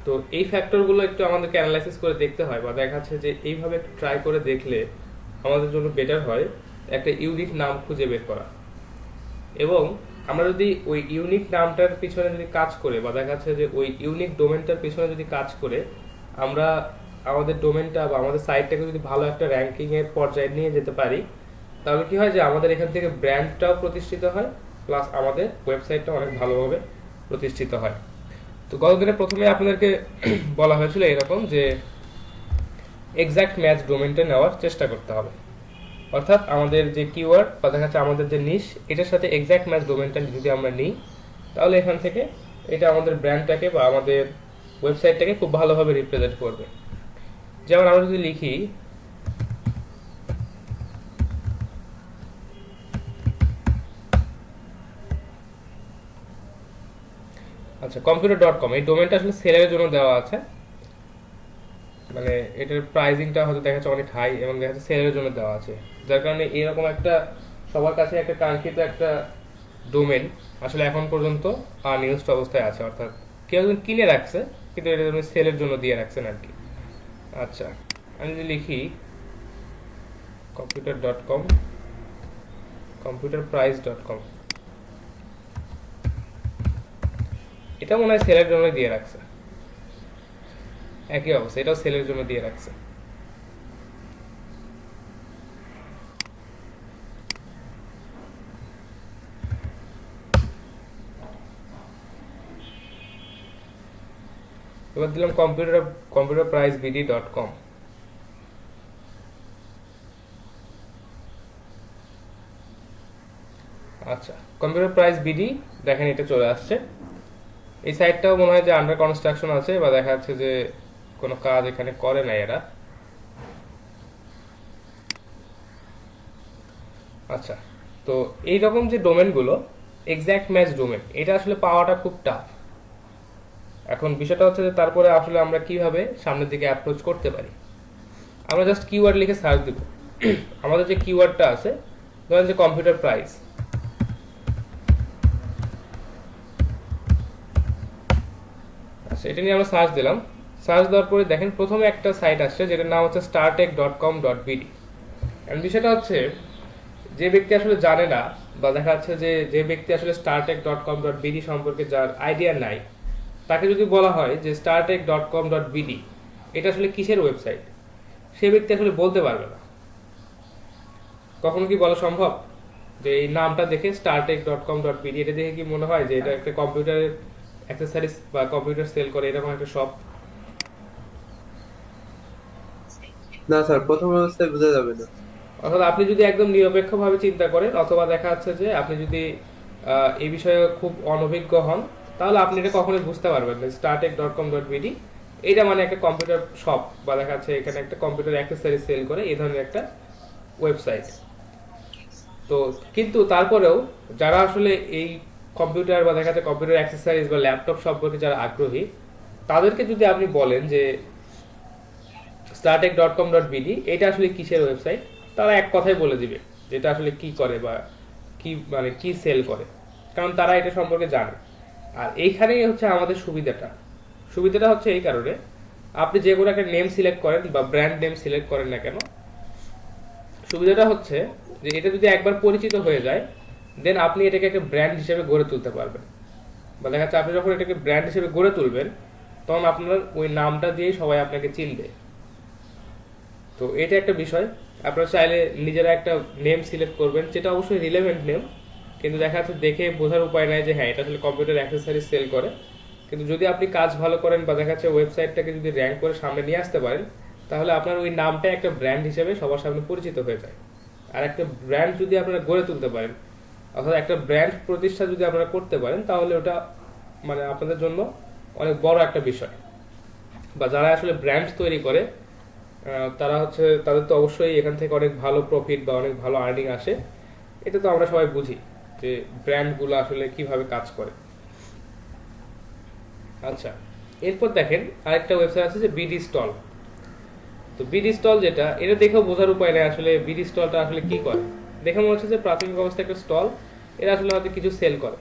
তো এই ফ্যাক্টরগুলো একটু আমাদেরকে অ্যানালাইসিস করে দেখতে হয়, বা দেখা যাচ্ছে যে এইভাবে একটু ট্রাই করে দেখলে আমাদের জন্য বেটার হয় একটা ইউনিক নাম খুঁজে বের করা। এবং আমরা যদি ওই ইউনিক নামটার পিছনে যদি কাজ করে, বা দেখা যাচ্ছে যে ওই ইউনিক ডোমেনটার পিছনে যদি কাজ করে আমরা আমাদের ডোমেনটা বা আমাদের সাইটটাকে যদি ভালো একটা র্যাঙ্কিং এর পর্যায়ে নিয়ে যেতে পারি, তাহলে কি হয় যে আমাদের এখান থেকে ব্র্যান্ডটাও প্রতিষ্ঠিত হয়, প্লাস আমাদের ওয়েবসাইটটা অনেক ভালোভাবে প্রতিষ্ঠিত হয়। তো গতদিনে প্রথমে আপনাদেরকে বলা হয়েছিল এরকম যে এক্সাক্ট ম্যাচ ডোমেনটা নেওয়ার চেষ্টা করতে হবে, অর্থাৎ আমাদের যে কিওয়ার্ড বা দেখা যাচ্ছে আমাদের যে নিশ, এটার সাথে এক্সাক্ট ম্যাচ ডোমেনটা যদি আমরা নিই, তাহলে এখান থেকে এটা আমাদের ব্র্যান্ডটাকে বা আমাদের ওয়েবসাইটটাকে খুব ভালোভাবে রিপ্রেজেন্ট করবে। যেমন আমরা যদি লিখি আচ্ছা computer.com, এই ডোমেনটা আসলে সেলের জন্য দেওয়া আছে, মানে এটার প্রাইসিংটা হয়তো দেখা যাচ্ছে অনেক হাই এবং দেখা যাচ্ছে সেলের জন্য দেওয়া আছে, যার কারণে এরকম একটা সবার কাছে একটা কাঙ্ক্ষিত একটা ডোমেন আসলে এখন পর্যন্ত আনইউজড অবস্থায় আছে, অর্থাৎ কেউ একজন কিনে রাখছে কিন্তু এটা সেলের জন্য দিয়ে রাখছেন আর কি। আচ্ছা আমি যদি লিখি computer.com, computerprice.com, এটা মনে হয় সেলের জন্য দিয়ে রাখছে, একই অবস্থা, এটাও সেলের জন্য দিয়ে রাখছে। এবার দিলাম computerpricebd.com। আচ্ছা কম্পিউটার প্রাইস বিডি, দেখেন এটা চলে আসছে। এই সাইটটাও মনে হয় যে আন্ডার কনস্ট্রাকশন আছে, বা দেখা যাচ্ছে যে কোনো কাজ এখানে করে না এরা। আচ্ছা তো এইরকম যে ডোমেনগুলো এক্সাক্ট ম্যাচ ডোমেন, এটা আসলে পাওয়াটা খুব টাফ। এখন বিষয়টা হচ্ছে যে তারপরে আসলে আমরা কিভাবে সামনের দিকে অ্যাপ্রোচ করতে পারি। আমরা জাস্ট কিওয়ার্ড লিখে সার্চ দিব। আমাদের যে কিওয়ার্ডটা আছে, ধরেন যে কম্পিউটার প্রাইস, আচ্ছা এটা নিয়ে আমরা সার্চ দিলাম। সার্চ দেওয়ার পরে দেখেন প্রথমে একটা সাইট আসছে যেটার নাম হচ্ছে startech.com.bd। এন্ড বিষয়টা হচ্ছে যে ব্যক্তি আসলে জানে না, বা দেখা যাচ্ছে যে যে ব্যক্তি আসলে startech.com.bd সম্পর্কে যার আইডিয়া নাই, তাকে যদি বলা হয় যে startech.com.bd এটা আসলে কিসের ওয়েবসাইট, সে ব্যক্তি আসলে বলতে পারবে না। কখনো কি বলা সম্ভব যে এই নামটা দেখে startech.com.bd এটা দেখে কি মনে হয় যে এটা একটা কম্পিউটারের অ্যাক্সেসরিজ বা কম্পিউটার সেল করে এরকম একটা শপ? না স্যার, প্রথম অবস্থায় বোঝা যাবে না। অর্থাৎ আপনি যদি একদম নিরপেক্ষভাবে চিন্তা করেন, অথবা দেখা যাচ্ছে যে আপনি যদি এই বিষয়ে খুব অনভিজ্ঞ হন, তাহলে আপনি এটা কখনোই বুঝতে পারবেন না startech.com.bd এটা মানে একটা কম্পিউটার শপ, বা দেখা যাচ্ছে এখানে একটা কম্পিউটার অ্যাক্সেসরিজ সেল করে এই ধরনের একটা ওয়েবসাইট। তো কিন্তু তারপরেও যারা আসলে এই কম্পিউটার বা দেখা যাচ্ছে কম্পিউটার অ্যাক্সেসরিজ বা ল্যাপটপ সম্পর্কে যারা আগ্রহী, তাদেরকে যদি আপনি বলেন যে startech.com.bd এটা আসলে কিসের ওয়েবসাইট, তারা এক কথাই বলে দিবে যেটা আসলে কি করে বা কি মানে কি সেল করে, কারণ তারা এটা সম্পর্কে জানে। আর এইখানেই হচ্ছে আমাদের সুবিধাটা। সুবিধাটা হচ্ছে এই কারণে, আপনি যে কোনো একটা নেম সিলেক্ট করেন বা ব্র্যান্ড নেম সিলেক্ট করেন না কেন, সুবিধাটা হচ্ছে যে এটা যদি একবার পরিচিত হয়ে যায়, দেন আপনি এটাকে একটা ব্র্যান্ড হিসেবে গড়ে তুলতে পারবেন। বা দেখা যাচ্ছে আপনি যখন এটাকে ব্র্যান্ড হিসেবে গড়ে তুলবেন, তখন আপনার ওই নামটা দিয়েই সবাই আপনাকে চিনবে। তো এটা একটা বিষয়। আপনারা চাইলে নিজেরা একটা নেম সিলেক্ট করবেন, যেটা অবশ্যই রিলেভেন্ট নেম, কিন্তু দেখা যাচ্ছে দেখে বোঝার উপায় নাই যে হ্যাঁ এটা আসলে কম্পিউটার অ্যাক্সেসরিজ সেল করে। কিন্তু যদি আপনি কাজ ভালো করেন বা দেখা যাচ্ছে ওয়েবসাইটটাকে যদি র্যাঙ্ক করে সামনে নিয়ে আসতে পারেন, তাহলে আপনার ওই নামটা একটা ব্র্যান্ড হিসেবে সবার সামনে পরিচিত হয়ে যায়। আর একটা ব্র্যান্ড যদি আপনারা গড়ে তুলতে পারেন, অর্থাৎ একটা ব্র্যান্ড প্রতিষ্ঠা যদি আপনারা করতে পারেন, তাহলে ওটা মানে আপনাদের জন্য অনেক বড় একটা বিষয়। বা যারা আসলে ব্র্যান্ড তৈরি করে তারা হচ্ছে তাদের তো অবশ্যই এখান থেকে অনেক ভালো প্রফিট বা অনেক ভালো আর্নিং আসে। এটা তো আমরা সবাই বুঝি যে ব্র্যান্ডগুলো আসলে কিভাবে কাজ করে। আচ্ছা এরপর দেখেন আরেকটা ওয়েবসাইট আছে যে বিডি স্টল। তো বিডি স্টল যেটা, এটা দেখেও বোঝার উপায় নেই আসলে বিডি স্টলটা আসলে কি করে। দেখে মনে হচ্ছে যে প্রাথমিক অবস্থায় একটা স্টল, এরা আসলে হয়তো কিছু সেল করে।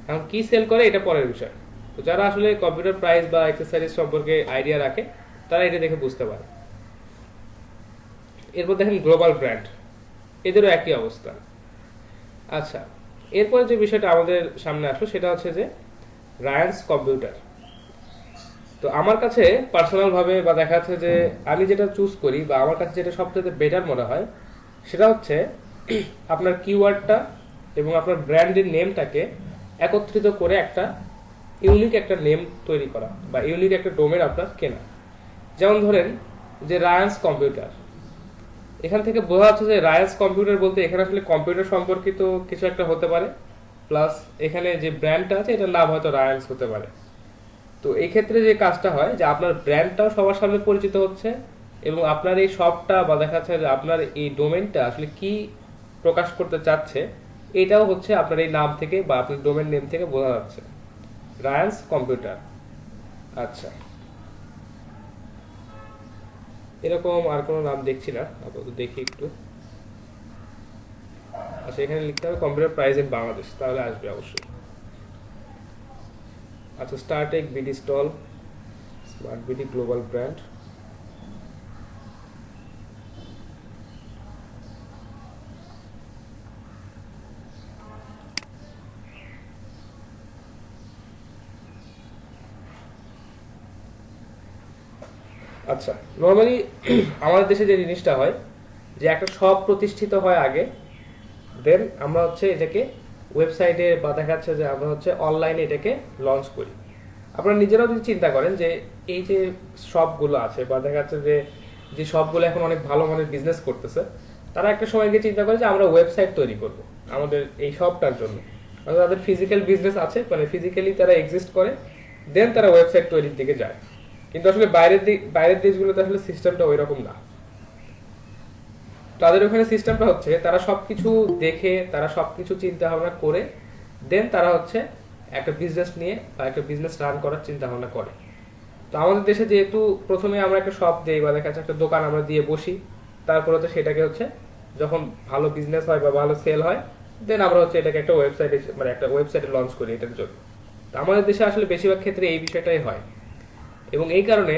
এখন কি সেল করে এটা পরের বিষয়। তো যারা আসলে কম্পিউটার প্রাইস বা অ্যাক্সেসরিজ সম্পর্কে আইডিয়া রাখে তারা এটা দেখে বুঝতে পারে। এরপর দেখেন গ্লোবাল ব্র্যান্ড, এদেরও একই অবস্থা। আচ্ছা, এরপরে যে বিষয়টা আমাদের সামনে আসলো সেটা হচ্ছে যে রায়ান্স কম্পিউটার। তো আমার কাছে পার্সোনাল ভাবে বা দেখা যাচ্ছে যে আমি যেটা চুজ করি বা আমার কাছে যেটা সবচেয়ে বেটার মনে হয় সেটা হচ্ছে আপনার কিওয়ার্ডটা এবং আপনার ব্র্যান্ডের নেমটাকে একত্রিত করে একটা ইউনিক একটা নেম তৈরি করা বা ইউনিক একটা ডোমেন আপনার কেনা। যেমন ধরেন যে রায়ান্স কম্পিউটার, এখান থেকে বোঝা যাচ্ছে যে রায়ান্স কম্পিউটার বলতে এখানে আসলে কম্পিউটার সম্পর্কিত কিছু একটা হতে পারে, প্লাস এখানে যে ব্র্যান্ডটা আছে এটার নাম হয়তো রায়ান্স হতে পারে। তো এই ক্ষেত্রে যে কাজটা হয় যে আপনার ব্র্যান্ডটাও সবার সামনে পরিচিত হচ্ছে এবং আপনার এই শপটা বা দেখা যাচ্ছে যে আপনার এই ডোমেনটা আসলে কি প্রকাশ করতে চাচ্ছে এটাও হচ্ছে আপনার এই নাম থেকে বা আপনার ডোমেন নেম থেকে বোঝা যাচ্ছে, রায়ান্স কম্পিউটার। আচ্ছা, এরকম আর কোনো নাম দেখছি না, আপাতত দেখি একটু। আচ্ছা, এখানে লিখতে হবে কম্পিউটার প্রাইস ইন বাংলাদেশ, তাহলে আসবে অবশ্যই। আচ্ছা, স্টারটেক, বিডি স্টল, স্মার্ট বিডি, গ্লোবাল ব্র্যান্ড। আচ্ছা, নর্মালি আমাদের দেশে যে জিনিসটা হয় যে একটা শপ প্রতিষ্ঠিত হয় আগে, দেন আমরা হচ্ছে এটাকে ওয়েবসাইটে বা দেখা যাচ্ছে যে আমরা হচ্ছে অনলাইনে এটাকে লঞ্চ করি। আপনারা নিজেরাও যদি চিন্তা করেন যে এই যে শপগুলো আছে বা দেখা যাচ্ছে যে যে শপগুলো এখন অনেক ভালো মানের বিজনেস করতেছে, তারা একটা সময় গিয়ে চিন্তা করে যে আমরা ওয়েবসাইট তৈরি করব আমাদের এই শপটার জন্য। মানে তাদের ফিজিক্যাল বিজনেস আছে, মানে ফিজিক্যালি তারা এক্সিস্ট করে, দেন তারা ওয়েবসাইট তৈরির দিকে যায়। কিন্তু আসলে বাইরের দেশগুলোতে আসলে সিস্টেমটা ওই রকম না। তাদের ওখানে সিস্টেমটা হচ্ছে তারা সবকিছু দেখে, তারা সবকিছু চিন্তা ভাবনা করে, দেন তারা হচ্ছে একটা বিজনেস নিয়ে বা একটা বিজনেস রান করার চিন্তা ভাবনা করে। তো আমাদের দেশে যেহেতু প্রথমে আমরা একটা শপ দিই বা দেখা যাচ্ছে একটা দোকান আমরা দিয়ে বসি, তারপর হচ্ছে সেটাকে হচ্ছে যখন ভালো বিজনেস হয় বা ভালো সেল হয়, দেন আমরা হচ্ছে এটাকে একটা ওয়েবসাইটে মানে একটা ওয়েবসাইটে লঞ্চ করি এটার জন্য। তো আমাদের দেশে আসলে বেশিরভাগ ক্ষেত্রে এই বিষয়টাই হয় এবং এই কারণে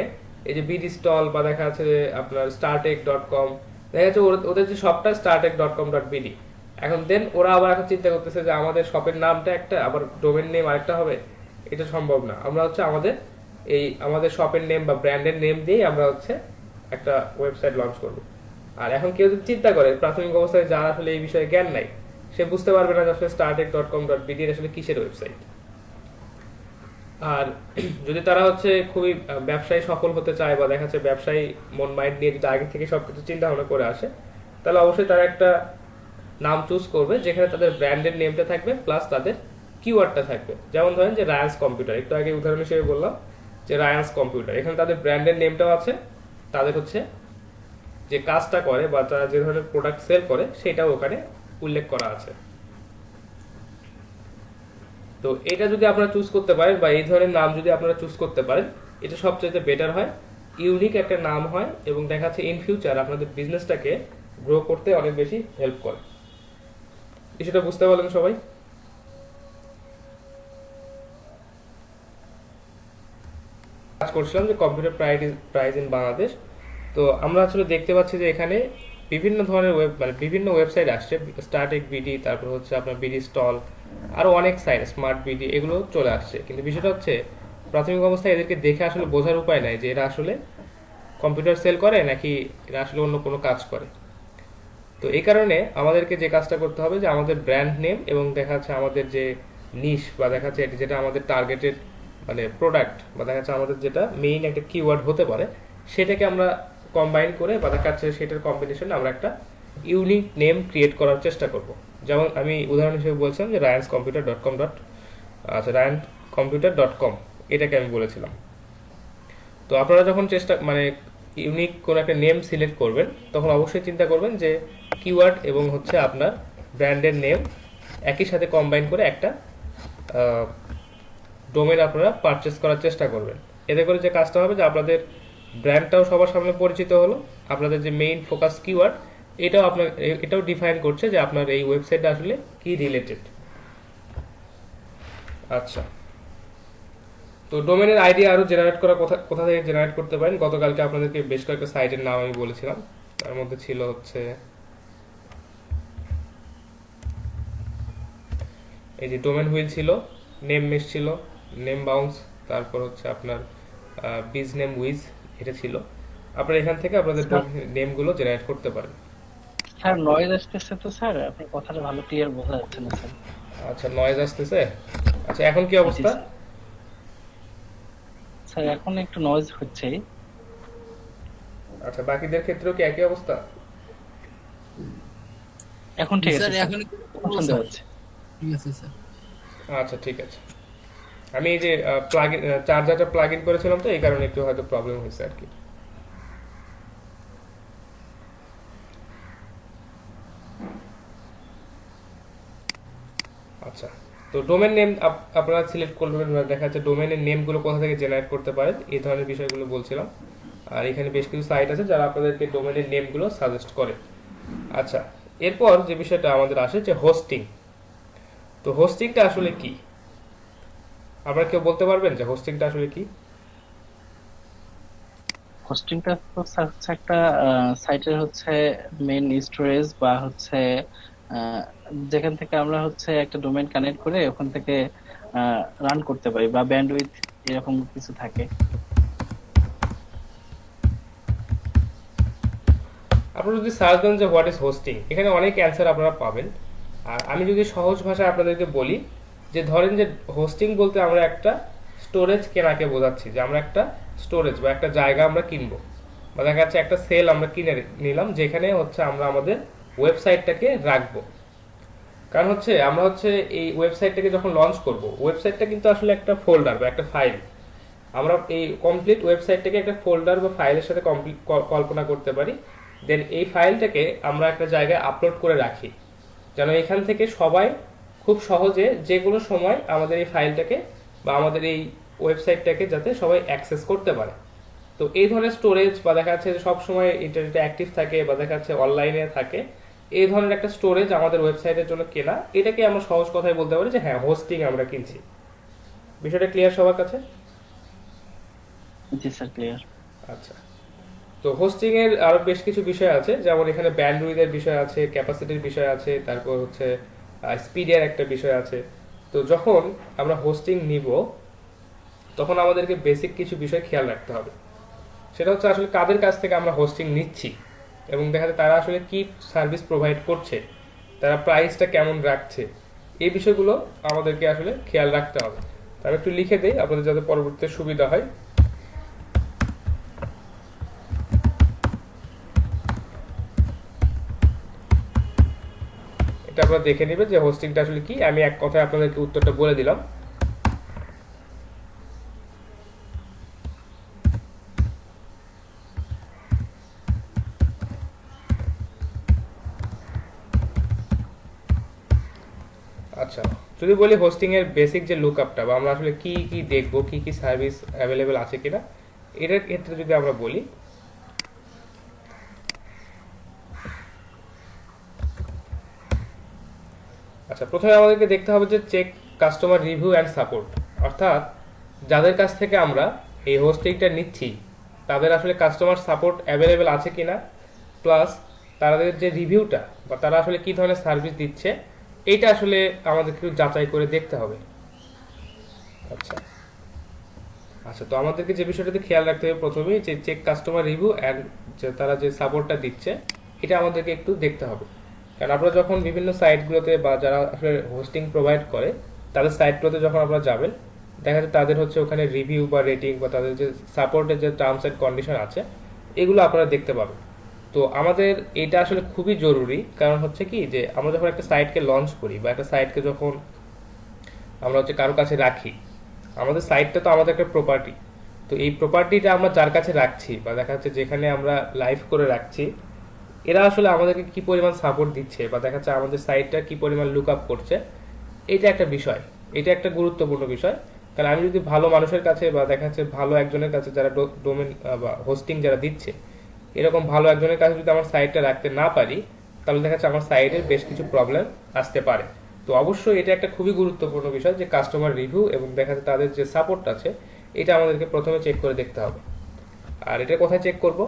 এই যে বিডি স্টল বা দেখা যাচ্ছে যে আপনার startech.com, দেখা যাচ্ছে ওদের যে শপটা startech.com.bd, এখন দেন ওরা আবার এখন চিন্তা করতেছে যে আমাদের শপের নামটা একটা আবার ডোমেন নেম আরেকটা হবে। এটা সম্ভব না, আমরা হচ্ছে আমাদের শপের নেম বা ব্র্যান্ডের নেম দিয়ে আমরা হচ্ছে একটা ওয়েবসাইট লঞ্চ করব। আর এখন কেউ যদি চিন্তা করে প্রাথমিক অবস্থায় যার আসলে এই বিষয়ে জ্ঞান নাই, সে বুঝতে পারবে না যে আসলে startech.com.bd আসলে কিসের ওয়েবসাইট। আর যদি তারা হচ্ছে খুবই ব্যবসায়ী সফল হতে চায় বা দেখা যাচ্ছে ব্যবসায়ী মন মাইন্ড নিয়ে যদি আগে থেকে সবকিছু চিন্তা ভাবনা করে আসে, তাহলে অবশ্যই তারা একটা নাম চুজ করবে যেখানে তাদের ব্র্যান্ডের নেমটা থাকবে প্লাস তাদের কিওয়ার্ডটা থাকবে। যেমন ধরেন যে রায়ান্স কম্পিউটার, একটু আগে উদাহরণ হিসেবে বললাম যে রায়ান্স কম্পিউটার, এখানে তাদের ব্র্যান্ডের নেমটাও আছে, তাদের হচ্ছে যে কাজটা করে বা তারা যে ধরনের প্রোডাক্ট সেল করে সেটাও ওখানে উল্লেখ করা আছে। তো এটা যদি আপনারা চুজ করতে পারেন বা এই ধরনের নাম যদি আপনারা চুজ করতে পারেন, এটা সবচেয়ে বেটার হয়, ইউনিক একটা নাম হয় এবং দেখা যাচ্ছে ইন ফিউচার আপনাদের বিজনেসটাকে গ্রো করতে অনেক বেশি হেল্প করে। সেটা বুঝতে পারলেন সবাই? কাজ করছিলাম যে কম্পিউটার প্রাইস ইন বাংলাদেশ। তো আমরা আসলে দেখতে পাচ্ছি যে এখানে বিভিন্ন ধরনের বিভিন্ন ওয়েবসাইট আসছে, স্টার্টেক বিডি, তারপর হচ্ছে আপনার বিডি স্টল, আরো অনেক সাইট, স্মার্ট বিডি, এগুলো চলে আসছে। কিন্তু বিষয়টা হচ্ছে প্রাথমিক অবস্থায় এদেরকে দেখে আসলে বোঝার উপায় নাই যে এরা আসলে কম্পিউটার সেল করে নাকি এরা আসলে অন্য কোনো কাজ করে। তো এই কারণে আমাদেরকে যে কাজটা করতে হবে যে আমাদের ব্র্যান্ড নেম এবং দেখা যাচ্ছে আমাদের যে নিশ বা দেখা যাচ্ছে যেটা আমাদের টার্গেটেড মানে প্রোডাক্ট বা দেখা যাচ্ছে আমাদের যেটা মেইন একটা কিওয়ার্ড হতে পারে, সেটাকে আমরা কম্বাইন করে বা দেখা যাচ্ছে সেটার কম্বিনেশনে আমরা একটা ইউনিক নেম ক্রিয়েট করার চেষ্টা করব। যেমন আমি উদাহরণ হিসেবে বলছিলাম যে rayanscomputer.com, এটাকে আমি বলেছিলাম। তো আপনারা যখন ইউনিক কোন একটা নেম সিলেক্ট করবেন তখন অবশ্যই চিন্তা করবেন যে কিওয়ার্ড এবং হচ্ছে আপনার ব্র্যান্ডের নেম একই সাথে কম্বাইন করে একটা ডোমেন আপনারা পারচেজ করার চেষ্টা করবেন। এতে করে যে কাজটা হবে যে আপনাদের ব্র্যান্ডটাও সবার সামনে পরিচিত হলো, আপনাদের যে মেইন ফোকাস কিওয়ার্ড এটাও ডিফাইন করছে যে আপনার এই ওয়েবসাইটটা আসলে কি রিলেটেড। আচ্ছা, তো ডোমেনের আইডি আরো জেনারেট করা কোথা কোথা থেকে জেনারেট করতে পারেন, গতকালকে আপনাদেরকে বেশ কয়েকটা সাইটের নাম আমি বলেছিলাম। তার মধ্যে ছিল হচ্ছে এই যে ডোমেন হুইল ছিল, নেম মেশ ছিল, নেম বাউন্স, তারপর হচ্ছে আপনার বিজ নেম উইজ, এটা ছিল। আপনারা এখান থেকে আপনাদের স্যার নেমগুলো জেনারেট করতে পারেন। স্যার নয়েজ আসতেছে তো স্যার, আপনার কথাটা ভালো ক্লিয়ার বোঝা যাচ্ছে না স্যার। আচ্ছা, নয়েজ আসতেছে। আচ্ছা, এখন কি জি অবস্থা? স্যার। স্যার এখন একটু নয়েজ হচ্ছে। আচ্ছা, বাকিদের ক্ষেত্রেও কি একই অবস্থা? এখন ঠিক আছে স্যার স্যার, এখন এখন শুনতে স্যার পাচ্ছি। ঠিক আছে স্যার। আচ্ছা, ঠিক আছে। আমি এই যে চার্জারটা প্লাগ ইন করেছিলাম, তো এই কারণে একটু হয়তো প্রবলেম হয়েছে আর কি। আচ্ছা, তো ডোমেন নেম আপনারা সিলেক্ট করবেন। দেখা যাচ্ছে ডোমেনের নেমগুলো কোথা থেকে জেনারেট করতে পারেন, এই ধরনের বিষয়গুলো বলছিলাম। আর এখানে বেশ কিছু সাইট আছে যারা আপনাদেরকে ডোমেনের নেমগুলো সাজেস্ট করে। আচ্ছা, এরপর যে বিষয়টা আমাদের আসে যে হোস্টিং। তো হোস্টিংটা আসলে কি, আপনারা কেউ বলতে পারবেন যে হোস্টিংটা আসলে কি? হোস্টিংটা তো স্যার হচ্ছে একটা সাইটের হচ্ছে মেইন স্টোরেজ বা হচ্ছে আহ, যেখান থেকে আমরা হচ্ছে একটা ডোমেইন কানেক্ট করে ওখান থেকে রান করতে পারি, বা ব্যান্ডউইথ এরকম কিছু থাকে। আপনারা যদি সার্চ দেন যে হোয়াট ইজ হোস্টিং, এখানে অনেক অ্যান্সার আপনারা পাবেন। আর আমি যদি সহজ ভাষায় আপনাদেরকে বলি যে ধরেন যে হোস্টিং বলতে আমরা একটা স্টোরেজ কেনাকে বোঝাচ্ছি, যে আমরা একটা স্টোরেজ বা একটা জায়গা আমরা কিনবো, বা দেখা যাচ্ছে একটা সেল আমরা কিনে নিলাম যেখানে হচ্ছে আমরা আমাদের ওয়েবসাইটটাকে রাখবো। কারণ হচ্ছে আমরা হচ্ছে এই ওয়েবসাইটটাকে যখন লঞ্চ করব, ওয়েবসাইটটা কিন্তু আসলে একটা ফোল্ডার বা একটা ফাইল। আমরা এই কমপ্লিট ওয়েবসাইটটাকে একটা ফোল্ডার বা ফাইলের সাথে কমপ্লিট কল্পনা করতে পারি। দেন এই ফাইলটাকে আমরা একটা জায়গায় আপলোড করে রাখি, যেন এখান থেকে সবাই খুব সহজে যে কোনো সময় আমাদের এই ফাইলটাকে বা আমাদের এই ওয়েবসাইটটাকে যাতে সবাই অ্যাক্সেস করতে পারে। তো এই ধরনের স্টোরেজ বা দেখা যাচ্ছে সব সময় ইন্টারনেটে অ্যাক্টিভ থাকে বা দেখা যাচ্ছে অনলাইনে থাকে, এই ধরনের একটা স্টোরেজ আমাদের ওয়েবসাইটের জন্য কেনা, এটাকে আমরা সহজ কথায় বলতে পারি যে হ্যাঁ, হোস্টিং আমরা কিনছি। বিষয়টা ক্লিয়ার সবার কাছে? জি স্যার, ক্লিয়ার। আচ্ছা, তো হোস্টিং এর আরো বেশ কিছু বিষয় আছে, যেমন এখানে ব্যান্ডউইথের বিষয় আছে, ক্যাপাসিটির বিষয় আছে, তারপর হচ্ছে স্পিডের একটা বিষয় আছে। তো যখন আমরা হোস্টিং নিব তখন আমাদেরকে বেসিক কিছু বিষয় খেয়াল রাখতে হবে। সেটা হচ্ছে আসলে কাদের কাছ থেকে আমরা হোস্টিং নিচ্ছি, এবং দেখা যায় তারা আসলে কি সার্ভিস প্রোভাইড করছে, তারা প্রাইসটা কেমন রাখছে, এই বিষয়গুলো আমাদেরকে আসলে খেয়াল রাখতে হবে। তো আমি একটু লিখে দেই আপনাদের যাতে পরবর্তীতে সুবিধা হয়। এটা আপনারা দেখে নেবেন যে হোস্টিংটা আসলে কি। আমি এক কথায় আপনাদেরকে উত্তরটা বলে দিলাম। আচ্ছা, যদি বলি হোস্টিং এর বেসিক যে লুকআপটা বা আমরা আসলে কি কি দেখবো, কি কি সার্ভিস অ্যাভেলেবেল আছে কিনা, এটার ক্ষেত্রে যদি আমরা বলি, আচ্ছা প্রথমে আমাদেরকে দেখতে হবে যে check customer review and support. অর্থাৎ যাদের কাছ থেকে আমরা এই হোস্টিংটা নিচ্ছি তাদের আসলে কাস্টমার সাপোর্ট অ্যাভেলেবেল আছে কিনা, প্লাস তাদের যে রিভিউটা বা তারা আসলে কি ধরনের সার্ভিস দিচ্ছে, এইটা আসলে আমাদের একটু যাচাই করে দেখতে হবে। আচ্ছা আচ্ছা, তো আমাদেরকে যে বিষয়টাতে খেয়াল রাখতে হবে প্রথমেই যে চেক কাস্টমার রিভিউ অ্যান্ড যে তারা যে সাপোর্টটা দিচ্ছে, এটা আমাদেরকে একটু দেখতে হবে। কারণ আপনারা যখন বিভিন্ন সাইটগুলোতে বা যারা আসলে হোস্টিং প্রোভাইড করে তাদের সাইটগুলোতে যখন আপনারা যাবেন, দেখা যায় তাদের হচ্ছে ওখানে রিভিউ বা রেটিং বা তাদের যে সাপোর্টের যে টার্মস অ্যান্ড কন্ডিশন আছে, এগুলো আপনারা দেখতে পাবেন। তো আমাদের এটা আসলে খুবই জরুরি, কারণ হচ্ছে কি যে আমরা যখন একটা সাইটকে লঞ্চ করি বা একটা সাইটকে যখন আমরা হচ্ছে কারো কাছে রাখি, আমাদের সাইটটা তো আমাদের একটা প্রপার্টি। তো এই প্রপার্টিটা আমরা যার কাছে রাখছি বা দেখা যাচ্ছে যেখানে আমরা লাইভ করে রাখছি, এরা আসলে আমাদেরকে কি পরিমাণ সাপোর্ট দিচ্ছে বা দেখা যাচ্ছে আমাদের সাইটটা কি পরিমাণ লুক আপ করছে, এটা একটা বিষয়, এটা একটা গুরুত্বপূর্ণ বিষয়। কারণ আমি যদি ভালো মানুষের কাছে বা দেখা যাচ্ছে ভালো একজনের কাছে যারা ডোমেন বা হোস্টিং যারা দিচ্ছে, এরকম ভালো একজনের কাছে যদি আমার সাইটটা রাখতে না পারি, তাহলে দেখা যাচ্ছে আমার সাইটের বেশ কিছু প্রবলেম আসতে পারে। তো অবশ্যই এটা একটা খুবই গুরুত্বপূর্ণ বিষয় যে কাস্টমার রিভিউ এবং দেখা যাচ্ছে তাদের যে সাপোর্ট আছে, এটা আমাদেরকে প্রথমে চেক করে দেখতে হবে। আর এটা কোথায় চেক করব?